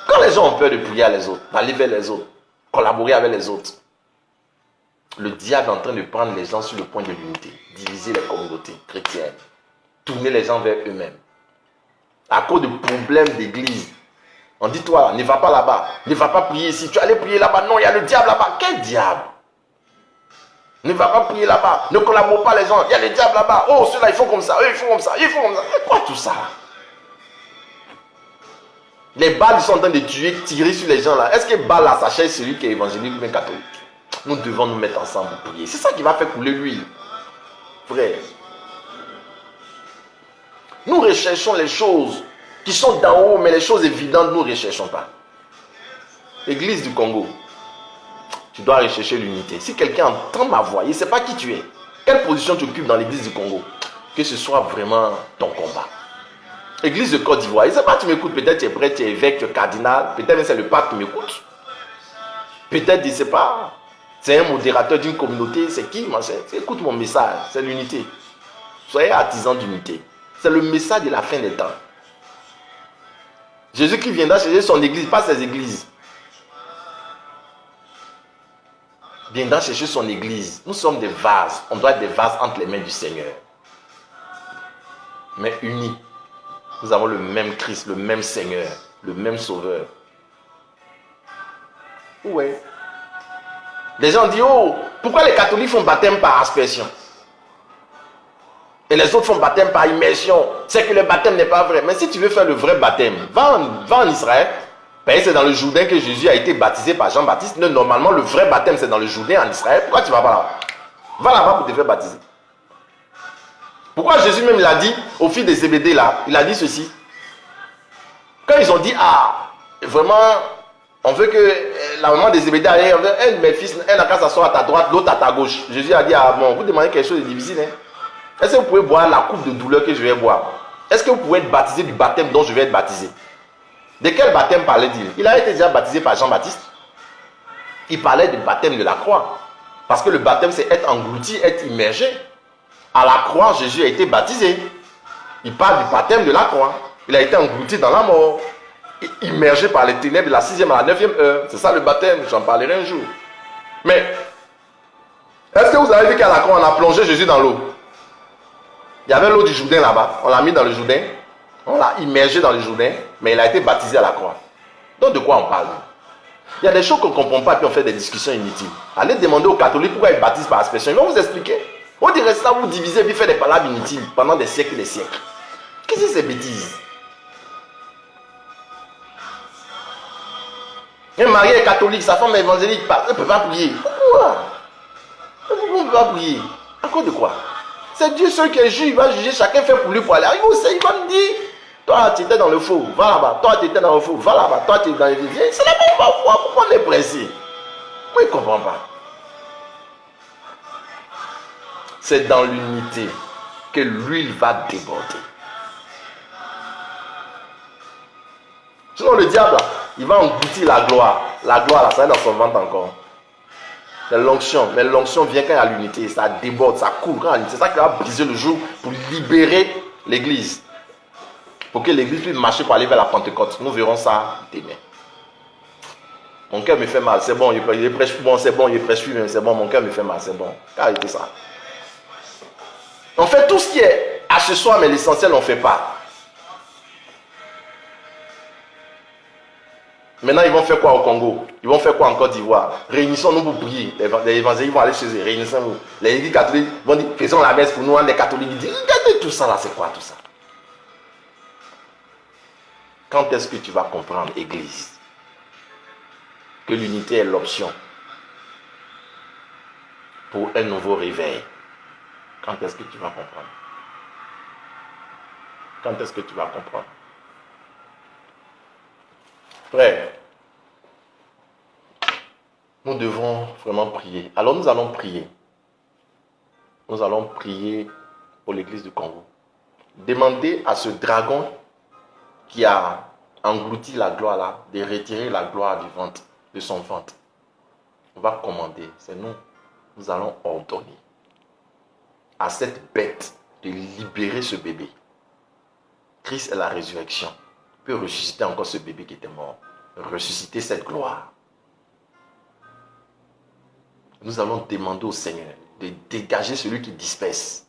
Quand les gens ont peur de prier à les autres, d'aller vers les autres, collaborer avec les autres, le diable est en train de prendre les gens sur le point de l'unité, diviser les communautés chrétiennes, tourner les gens vers eux-mêmes. À cause de problèmes d'église, on dit toi, ne va pas là-bas, ne va pas prier ici, tu allais prier là-bas, non, il y a le diable là-bas. Quel diable? Ne va pas prier là-bas, ne collabore pas les gens, il y a le diable là-bas. Oh, ceux-là, ils font comme ça, eux, ils font comme ça, ils font comme ça. Mais quoi tout ça? Les balles sont en train de tirer sur les gens là. Est-ce que balle là, ça cherche celui qui est évangélique ou bien catholique? Nous devons nous mettre ensemble pour prier. C'est ça qui va faire couler l'huile. Frère. Nous recherchons les choses qui sont d'en haut, mais les choses évidentes, nous ne recherchons pas. Église du Congo, tu dois rechercher l'unité. Si quelqu'un entend ma voix, il ne sait pas qui tu es, quelle position tu occupes dans l'église du Congo, que ce soit vraiment ton combat. Église de Côte d'Ivoire, il ne sait pas, tu m'écoutes, peut-être tu es prêtre, tu es évêque, tu es cardinal, peut-être c'est le pape qui m'écoute. Peut-être, il ne sait pas, c'est un modérateur d'une communauté, c'est qui, écoute mon message, c'est l'unité. Soyez artisans d'unité. C'est le message de la fin des temps. Jésus qui viendra chercher son église, pas ses églises. Viendra chercher son église. Nous sommes des vases. On doit être des vases entre les mains du Seigneur. Mais unis. Nous avons le même Christ, le même Seigneur, le même Sauveur. Ouais. Les gens disent, oh, pourquoi les catholiques font baptême par aspersion? Et les autres font baptême par immersion. C'est que le baptême n'est pas vrai. Mais si tu veux faire le vrai baptême, va en Israël. C'est dans le Jourdain que Jésus a été baptisé par Jean-Baptiste. Normalement, le vrai baptême, c'est dans le Jourdain en Israël. Pourquoi tu ne vas pas là-bas? Va là-bas pour te faire baptiser. Pourquoi Jésus même l'a dit aux filles de Zébédée là? Il a dit ceci. Quand ils ont dit, ah, vraiment, on veut que la maman de Zébédée aille, elle, mes fils, elle n'a qu'à s'asseoir à ta droite, l'autre à ta gauche. Jésus a dit, ah bon, vous demandez quelque chose de difficile, hein? Est-ce que vous pouvez boire la coupe de douleur que je vais boire? Est-ce que vous pouvez être baptisé du baptême dont je vais être baptisé? De quel baptême parlait-il? Il a été déjà baptisé par Jean-Baptiste. Il parlait du baptême de la croix. Parce que le baptême, c'est être englouti, être immergé. À la croix, Jésus a été baptisé. Il parle du baptême de la croix. Il a été englouti dans la mort. Immergé par les ténèbres de la 6e à la 9e heure. C'est ça le baptême, j'en parlerai un jour. Mais, est-ce que vous avez vu qu'à la croix, on a plongé Jésus dans l'eau? Il y avait l'eau du Jourdain là-bas. On l'a mis dans le Jourdain. On l'a immergé dans le Jourdain. Mais il a été baptisé à la croix. Donc de quoi on parle? Il y a des choses qu'on ne comprend pas et on fait des discussions inutiles. Allez demander aux catholiques pourquoi ils baptisent par aspersion. Ils vont vous expliquer. On dirait ça, vous divisez et puis faire des palabres inutiles pendant des siècles et des siècles. Qu'est-ce que c'est ces bêtises? Un mari est catholique, sa femme est évangélique, elle ne peut pas prier. Pourquoi? Pourquoi on ne peut pas prier? À cause de quoi? C'est Dieu seul qui est juge, il va juger, chacun fait pour lui pour aller. Il va me dire, toi tu étais dans le faux, va là-bas. Toi tu étais dans le faux, va là-bas. Toi tu es dans les vies. C'est la même fois. Pourquoi on est pressé? Moi je ne comprends pas. C'est dans l'unité que l'huile va déborder. Sinon le diable, il va engloutir la gloire. La gloire, là, ça est dans son ventre encore. C'est l'onction. Mais l'onction vient quand il y a l'unité. Ça déborde, ça coule. C'est ça qui va briser le jour pour libérer l'église. Pour que l'église puisse marcher pour aller vers la Pentecôte. Nous verrons ça demain. Mon cœur me fait mal. C'est bon, il prêche bon, c'est bon, il prêche plus, c'est bon, mon cœur me fait mal, c'est bon. Arrêtez ça. On fait tout ce qui est accessoire, mais l'essentiel, on ne fait pas. Maintenant, ils vont faire quoi au Congo? Ils vont faire quoi en Côte d'Ivoire? Réunissons-nous pour prier. Les évangéliques vont aller chez eux. Réunissons-nous. Les églises catholiques vont dire, faisons la messe pour nous, les catholiques. Ils disent, regardez tout ça là, c'est quoi tout ça? Quand est-ce que tu vas comprendre, église, que l'unité est l'option pour un nouveau réveil? Quand est-ce que tu vas comprendre? Quand est-ce que tu vas comprendre? Frère, nous devons vraiment prier. Alors nous allons prier. Nous allons prier pour l'église du Congo. Demandez à ce dragon qui a englouti la gloire là, de retirer la gloire du ventre, de son ventre. On va commander, c'est nous. Nous allons ordonner à cette bête de libérer ce bébé. Christ est la résurrection. Il peut ressusciter encore ce bébé qui était mort. Ressusciter cette gloire. Nous allons demander au Seigneur de dégager celui qui disperse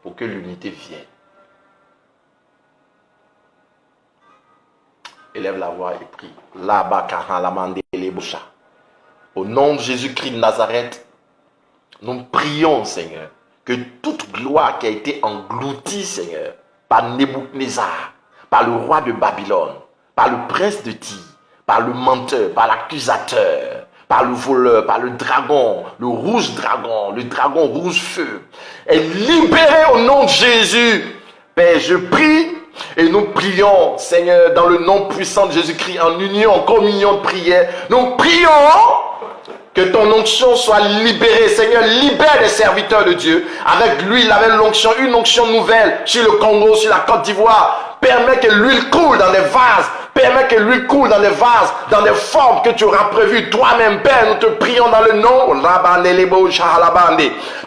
pour que l'unité vienne. Élève la voix et prie. Au nom de Jésus-Christ de Nazareth, nous prions, Seigneur, que toute gloire qui a été engloutie, Seigneur, par Nebuchadnezzar, par le roi de Babylone, par le prince de Tyr, par le menteur, par l'accusateur, par le voleur, par le dragon le dragon rouge feu, est libéré au nom de Jésus. Père, je prie et nous prions, Seigneur, dans le nom puissant de Jésus-Christ, en union, en communion de prière, nous prions que ton onction soit libérée. Seigneur, libère les serviteurs de Dieu. Avec l'huile, avec l'onction, une onction nouvelle sur le Congo, sur la Côte d'Ivoire. Permets que l'huile coule dans les vases. Permets que l'huile coule dans les vases, dans des formes que tu auras prévues toi-même. Père, nous te prions dans le nom.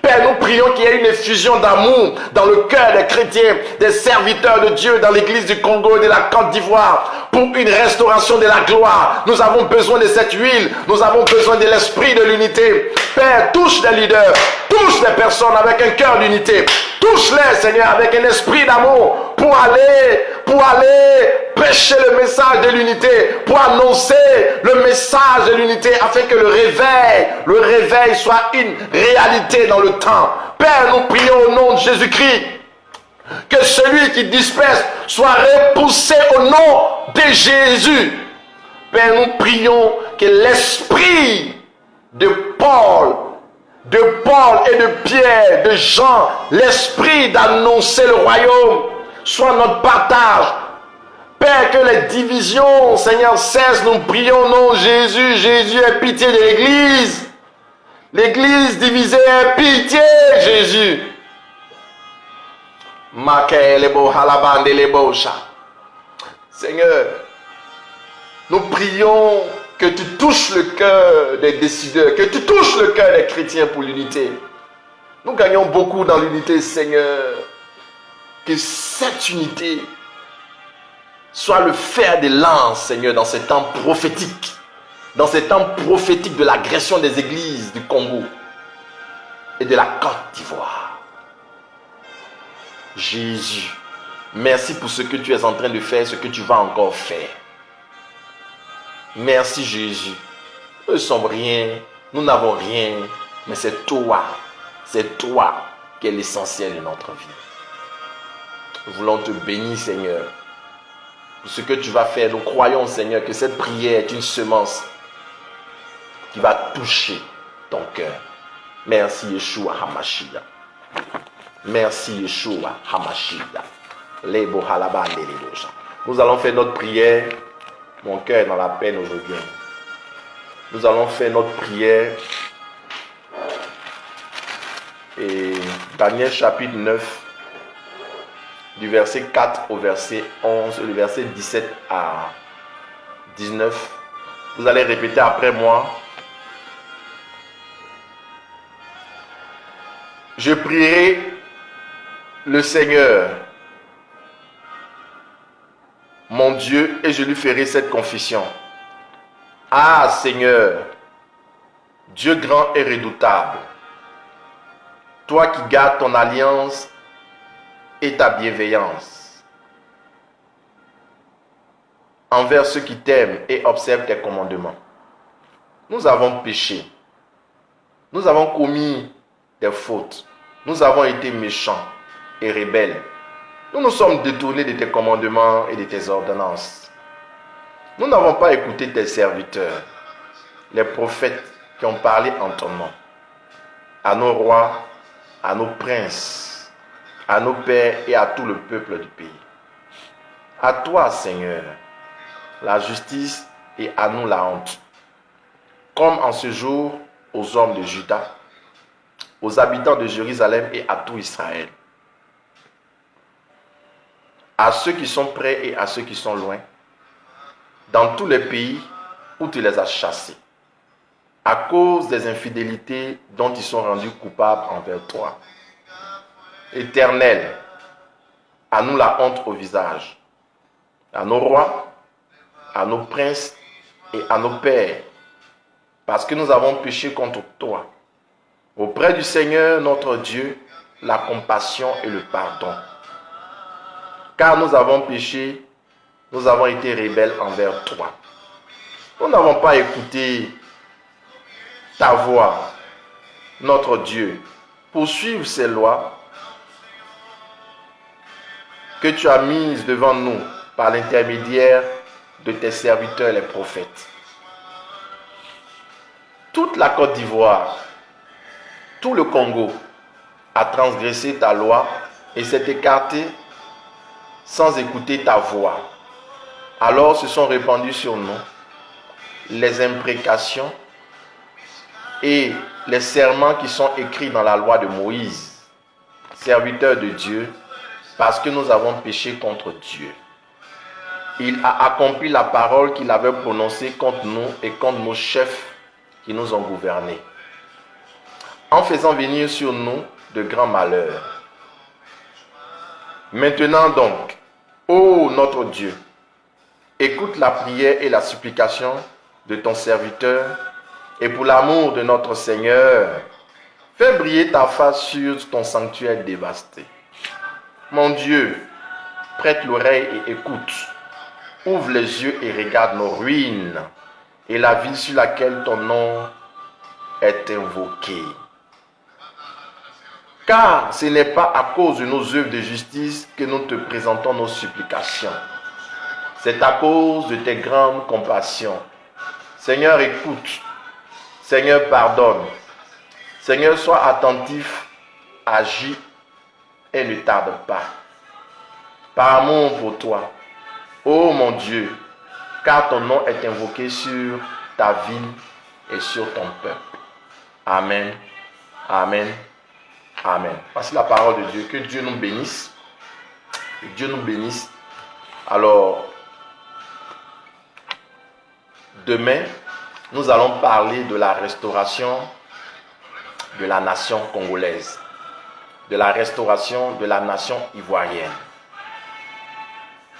Père, nous prions qu'il y ait une effusion d'amour dans le cœur des chrétiens, des serviteurs de Dieu dans l'église du Congo et de la Côte d'Ivoire. Pour une restauration de la gloire. Nous avons besoin de cette huile. Nous avons besoin de l'esprit de l'unité. Père, touche les leaders. Touche les personnes avec un cœur d'unité. Touche-les, Seigneur, avec un esprit d'amour pour aller prêcher le message de l'unité, pour annoncer le message de l'unité afin que le réveil soit une réalité dans le temps. Père, nous prions au nom de Jésus-Christ que celui qui disperse soit repoussé au nom de Jésus. Père, nous prions que l'esprit de Paul et de Pierre, de Jean, l'esprit d'annoncer le royaume soit notre partage. Père, que les divisions, Seigneur, cessent. Nous prions au nom de Jésus. Jésus, aie pitié de l'église. L'église divisée, aie pitié, Jésus. Seigneur, nous prions que tu touches le cœur des décideurs, que tu touches le cœur des chrétiens pour l'unité. Nous gagnons beaucoup dans l'unité, Seigneur. Que cette unité soit le fer de lance, Seigneur, dans ces temps prophétiques. Dans ces temps prophétiques de l'agression des églises du Congo et de la Côte d'Ivoire. Jésus, merci pour ce que tu es en train de faire, ce que tu vas encore faire. Merci Jésus. Nous ne sommes rien, nous n'avons rien, mais c'est toi qui est l'essentiel de notre vie. Nous voulons te bénir, Seigneur, pour ce que tu vas faire. Nous croyons, Seigneur, que cette prière est une semence qui va toucher ton cœur. Merci Yeshua Hamashiach. Merci Yeshua Hamashiach. Nous allons faire notre prière. Mon cœur est dans la peine aujourd'hui. Nous allons faire notre prière. Et Daniel chapitre 9, du verset 4 au verset 11, le verset 17 à 19. Vous allez répéter après moi. Je prierai le Seigneur, mon Dieu, et je lui ferai cette confession. Ah Seigneur, Dieu grand et redoutable, toi qui gardes ton alliance et ta bienveillance envers ceux qui t'aiment et observent tes commandements. Nous avons péché. Nous avons commis des fautes. Nous avons été méchants et rebelles. Nous nous sommes détournés de tes commandements et de tes ordonnances. Nous n'avons pas écouté tes serviteurs, les prophètes qui ont parlé en ton nom, à nos rois, à nos princes, à nos pères et à tout le peuple du pays. À toi, Seigneur, la justice et à nous la honte. Comme en ce jour aux hommes de Juda, aux habitants de Jérusalem et à tout Israël. À ceux qui sont près et à ceux qui sont loin, dans tous les pays où tu les as chassés, à cause des infidélités dont ils sont rendus coupables envers toi. Éternel, à nous la honte au visage, à nos rois, à nos princes et à nos pères, parce que nous avons péché contre toi. Auprès du Seigneur notre Dieu, la compassion et le pardon. Car nous avons péché, nous avons été rebelles envers toi. Nous n'avons pas écouté ta voix, notre Dieu, pour suivre ces lois que tu as mises devant nous par l'intermédiaire de tes serviteurs les prophètes. Toute la Côte d'Ivoire, tout le Congo a transgressé ta loi et s'est écarté sans écouter ta voix. Alors se sont répandues sur nous les imprécations et les serments qui sont écrits dans la loi de Moïse, serviteur de Dieu, parce que nous avons péché contre Dieu. Il a accompli la parole qu'il avait prononcée contre nous et contre nos chefs qui nous ont gouvernés, en faisant venir sur nous de grands malheurs. Maintenant donc, ô notre Dieu, écoute la prière et la supplication de ton serviteur, et pour l'amour de notre Seigneur, fais briller ta face sur ton sanctuaire dévasté. Mon Dieu, prête l'oreille et écoute. Ouvre les yeux et regarde nos ruines et la ville sur laquelle ton nom est invoqué. Car ce n'est pas à cause de nos œuvres de justice que nous te présentons nos supplications. C'est à cause de tes grandes compassions. Seigneur, écoute. Seigneur, pardonne. Seigneur, sois attentif, agis et ne tarde pas. Par amour pour toi, ô mon Dieu, car ton nom est invoqué sur ta ville et sur ton peuple. Amen. Amen. Amen. Voici la parole de Dieu. Que Dieu nous bénisse. Que Dieu nous bénisse. Alors, demain, nous allons parler de la restauration de la nation congolaise, de la restauration de la nation ivoirienne.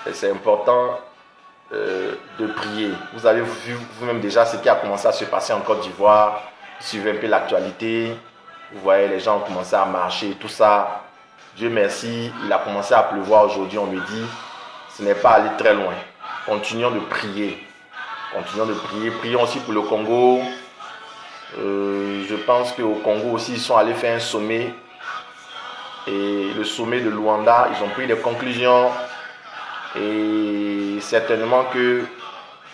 Et c'est important de prier. Vous avez vu vous-même déjà ce qui a commencé à se passer en Côte d'Ivoire. Suivez un peu l'actualité. Vous voyez, les gens ont commencé à marcher et tout ça. Dieu merci, il a commencé à pleuvoir aujourd'hui. On me dit, ce n'est pas allé très loin. Continuons de prier. Continuons de prier. Prions aussi pour le Congo. Je pense qu'au Congo aussi, ils sont allés faire un sommet. Et le sommet de Luanda, ils ont pris des conclusions. Et certainement que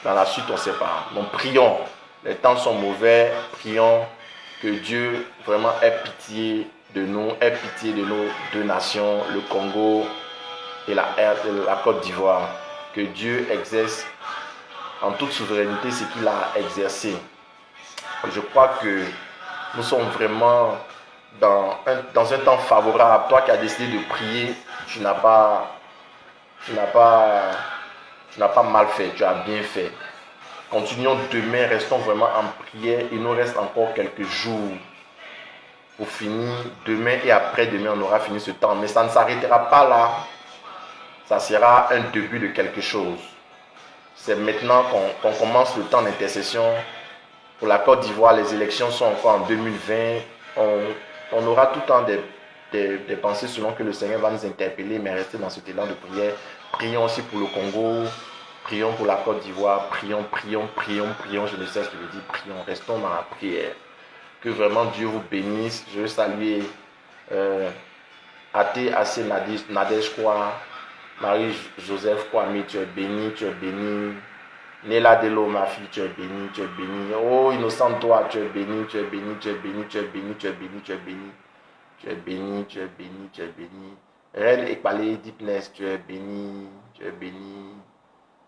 dans la suite, on ne sait pas. Donc prions. Les temps sont mauvais. Prions que Dieu vraiment ait pitié de nous, ait pitié de nos deux nations, le Congo et la Côte d'Ivoire. Que Dieu exerce en toute souveraineté ce qu'il a exercé. Je crois que nous sommes vraiment dans un temps favorable. Toi qui as décidé de prier, tu n'as pas mal fait, tu as bien fait. Continuons demain, restons vraiment en prière. Il nous reste encore quelques jours pour finir. Demain et après-demain, on aura fini ce temps. Mais ça ne s'arrêtera pas là. Ça sera un début de quelque chose. C'est maintenant qu'on commence le temps d'intercession. Pour la Côte d'Ivoire, les élections sont encore en 2020. On aura tout le temps des pensées selon que le Seigneur va nous interpeller, mais rester dans cet élan de prière. Prions aussi pour le Congo. Prions pour la Côte d'Ivoire, prions, je ne sais ce que je veux dire, prions, restons dans la prière. Que vraiment Dieu vous bénisse. Je veux saluer Athé Assez Nadège Kwa, Marie-Joseph Kwame, tu es béni, tu es béni. Néla Delo, ma fille, tu es béni, tu es béni. Oh, innocent toi, tu es béni, tu es béni, tu es béni, tu es béni, tu es béni, tu es béni. Tu es béni, tu es béni, tu es béni. Reine Ekpalé, Deepness, tu es béni, tu es béni.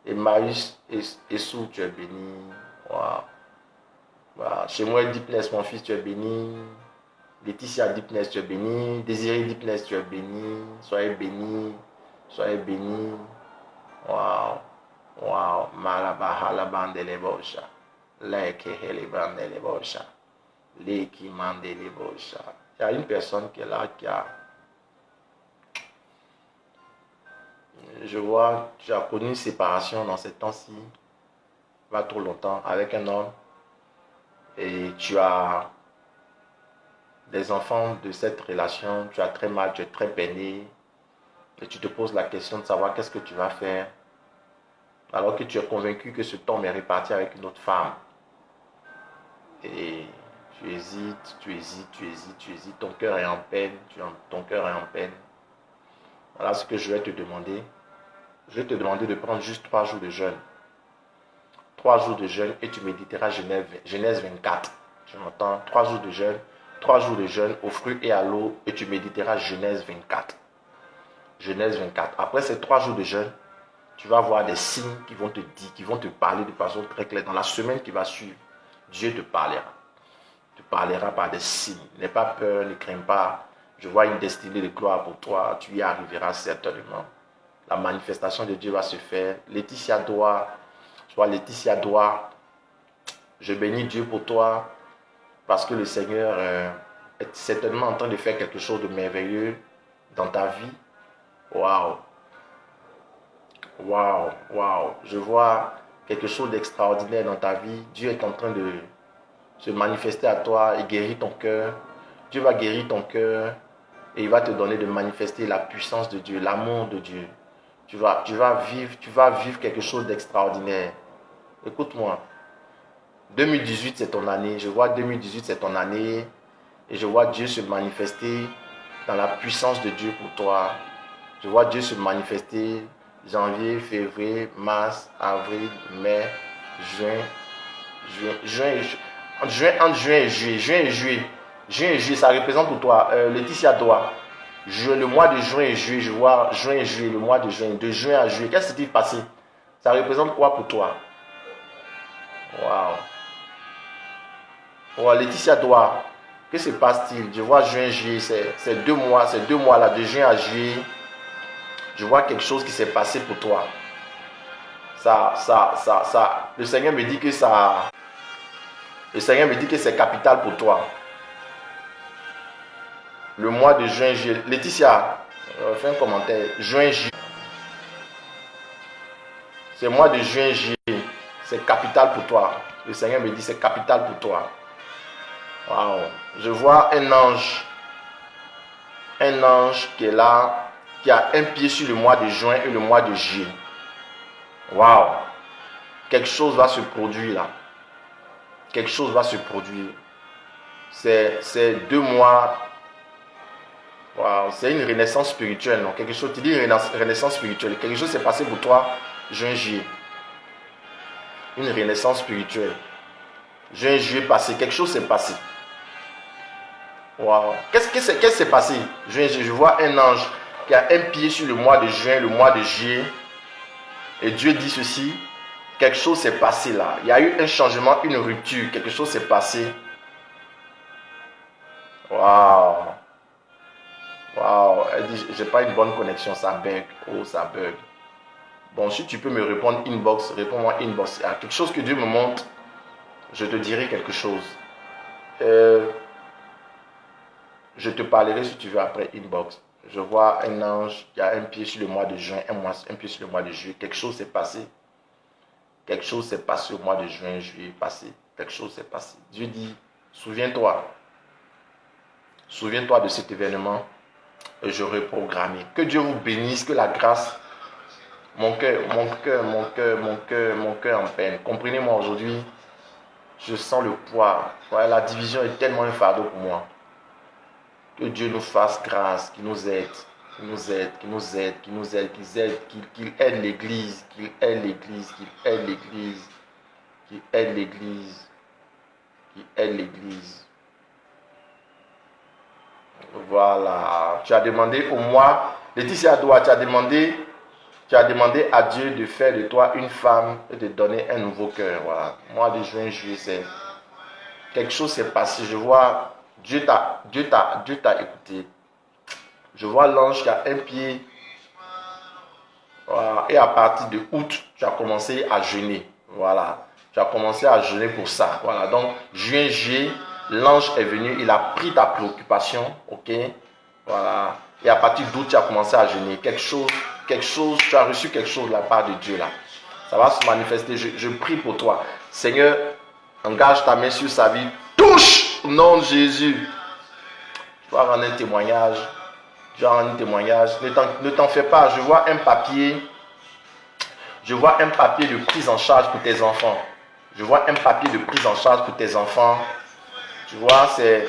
Et Marius et Sou, tu es béni. Wow. Wow. Chez moi, Deepness, mon fils, tu es béni. Laetitia Deepness, tu es béni. Désiré Deepness, tu es béni. Soyez béni. Soyez béni. Wow. Wow. Malabaha la bande les bocha. Leke hele bande les bocha. Leki mande les bocha. Il y a une personne qui est là qui a. Je vois, tu as connu une séparation dans ces temps-ci, pas trop longtemps, avec un homme, et tu as des enfants de cette relation, tu as très mal, tu es très peiné, et tu te poses la question de savoir qu'est-ce que tu vas faire, alors que tu es convaincu que ce homme est reparti avec une autre femme. Et tu hésites, ton cœur est en peine, ton cœur est en peine. Voilà ce que je vais te demander. Je vais te demander de prendre juste 3 jours de jeûne. 3 jours de jeûne et tu méditeras Genèse 24. Tu m'entends? 3 jours de jeûne. 3 jours de jeûne aux fruits et à l'eau et tu méditeras Genèse 24. Genèse 24. Après ces 3 jours de jeûne, tu vas voir des signes qui vont te dire, qui vont te parler de façon très claire. Dans la semaine qui va suivre, Dieu te parlera. Tu parleras par des signes. N'aie pas peur, ne crains pas. Je vois une destinée de gloire pour toi. Tu y arriveras certainement. La manifestation de Dieu va se faire. Laetitia doit, je bénis Dieu pour toi parce que le Seigneur est certainement en train de faire quelque chose de merveilleux dans ta vie. Waouh, waouh, waouh. Je vois quelque chose d'extraordinaire dans ta vie. Dieu est en train de se manifester à toi et guérir ton cœur. Dieu va guérir ton cœur et il va te donner de manifester la puissance de Dieu, l'amour de Dieu. Tu vas vivre quelque chose d'extraordinaire. Écoute-moi. 2018, c'est ton année. Je vois 2018, c'est ton année. Et je vois Dieu se manifester dans la puissance de Dieu pour toi. Je vois Dieu se manifester janvier, février, mars, avril, mai, entre juin et juillet, ça représente pour toi. Laetitia Doa. Le mois de juin et juillet, je vois juin et juillet, le mois de juin à juillet. Qu'est-ce qui s'est passé? Ça représente quoi pour toi? Waouh. Wow, Laetitia Doa, que se passe-t-il? Je vois juin et juillet, c'est 2 mois, là, de juin à juillet. Je vois quelque chose qui s'est passé pour toi. Le Seigneur me dit que c'est capital pour toi. Le mois de juin, juillet. Laetitia, fais un commentaire. Juin, juillet. C'est le mois de juin, juillet. C'est capital pour toi. Le Seigneur me dit c'est capital pour toi. Waouh. Je vois un ange. un ange qui est là, qui a un pied sur le mois de juin et le mois de juillet. Waouh! Quelque chose va se produire là. Quelque chose va se produire. C'est 2 mois. Waouh, c'est une renaissance spirituelle, non? Quelque chose, tu dis renaissance spirituelle. Quelque chose s'est passé pour toi, juin, juillet. Une renaissance spirituelle. Juin, juillet passé, quelque chose s'est passé. Waouh. Qu'est-ce qui s'est passé? Je vois un ange qui a un pied sur le mois de juin, le mois de juillet. Et Dieu dit ceci. Quelque chose s'est passé là. Il y a eu un changement, une rupture. Quelque chose s'est passé. Waouh. Waouh. Elle dit, j'ai pas une bonne connexion, ça bug. Oh, ça bug. Bon, si tu peux me répondre inbox, réponds-moi inbox. Il y a quelque chose que Dieu me montre. Je te dirai quelque chose. Je te parlerai si tu veux après inbox. Je vois un ange qui a un pied sur le mois de juin, un pied sur le mois de juillet. Quelque chose s'est passé. Quelque chose s'est passé au mois de juin, juillet passé. Quelque chose s'est passé. Dieu dit, souviens-toi. Souviens-toi de cet événement et je reprogramme. Que Dieu vous bénisse, que la grâce, mon cœur en peine. Comprenez-moi aujourd'hui, je sens le poids. Ouais, la division est tellement un fardeau pour moi. Que Dieu nous fasse grâce, qu'il nous aide, qu'il aide l'Église, qu'il aide l'Église, qu'il aide l'Église, qu'il aide l'Église, qu'il aide l'Église. Voilà. Tu as demandé pour moi, Laetitia Adoua, tu as demandé à Dieu de faire de toi une femme et de donner un nouveau cœur. Voilà. Mois de juin, juillet, c'est quelque chose s'est passé. Je vois Dieu t'a écouté. Je vois l'ange qui a un pied. Voilà. Et à partir de août, tu as commencé à jeûner. Voilà. Tu as commencé à jeûner pour ça. Voilà. Donc, juin, juillet, l'ange est venu. Il a pris ta préoccupation. Ok. Voilà. Et à partir d'août, tu as commencé à jeûner. Quelque chose, tu as reçu quelque chose de la part de Dieu là. Ça va se manifester. Je prie pour toi. Seigneur, engage ta main sur sa vie. Touche! Au nom de Jésus. Tu dois rendre un témoignage. Ne t'en fais pas. Je vois un papier. De prise en charge pour tes enfants. Tu vois, c'est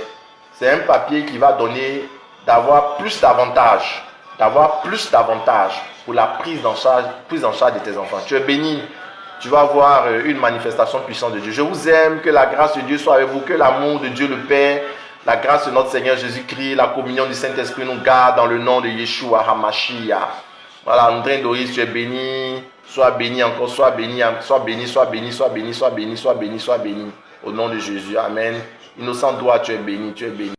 un papier qui va donner d'avoir plus d'avantages. Pour la prise en charge de tes enfants. Tu es béni. Tu vas voir une manifestation puissante de Dieu. Je vous aime, que la grâce de Dieu soit avec vous, que l'amour de Dieu le Père, la grâce de notre Seigneur Jésus-Christ, la communion du Saint-Esprit nous garde dans le nom de Yeshua HaMashiach. Voilà, André Doris, tu es béni, sois béni encore, sois béni. Au nom de Jésus, Amen. Innocent Doigt, tu es béni.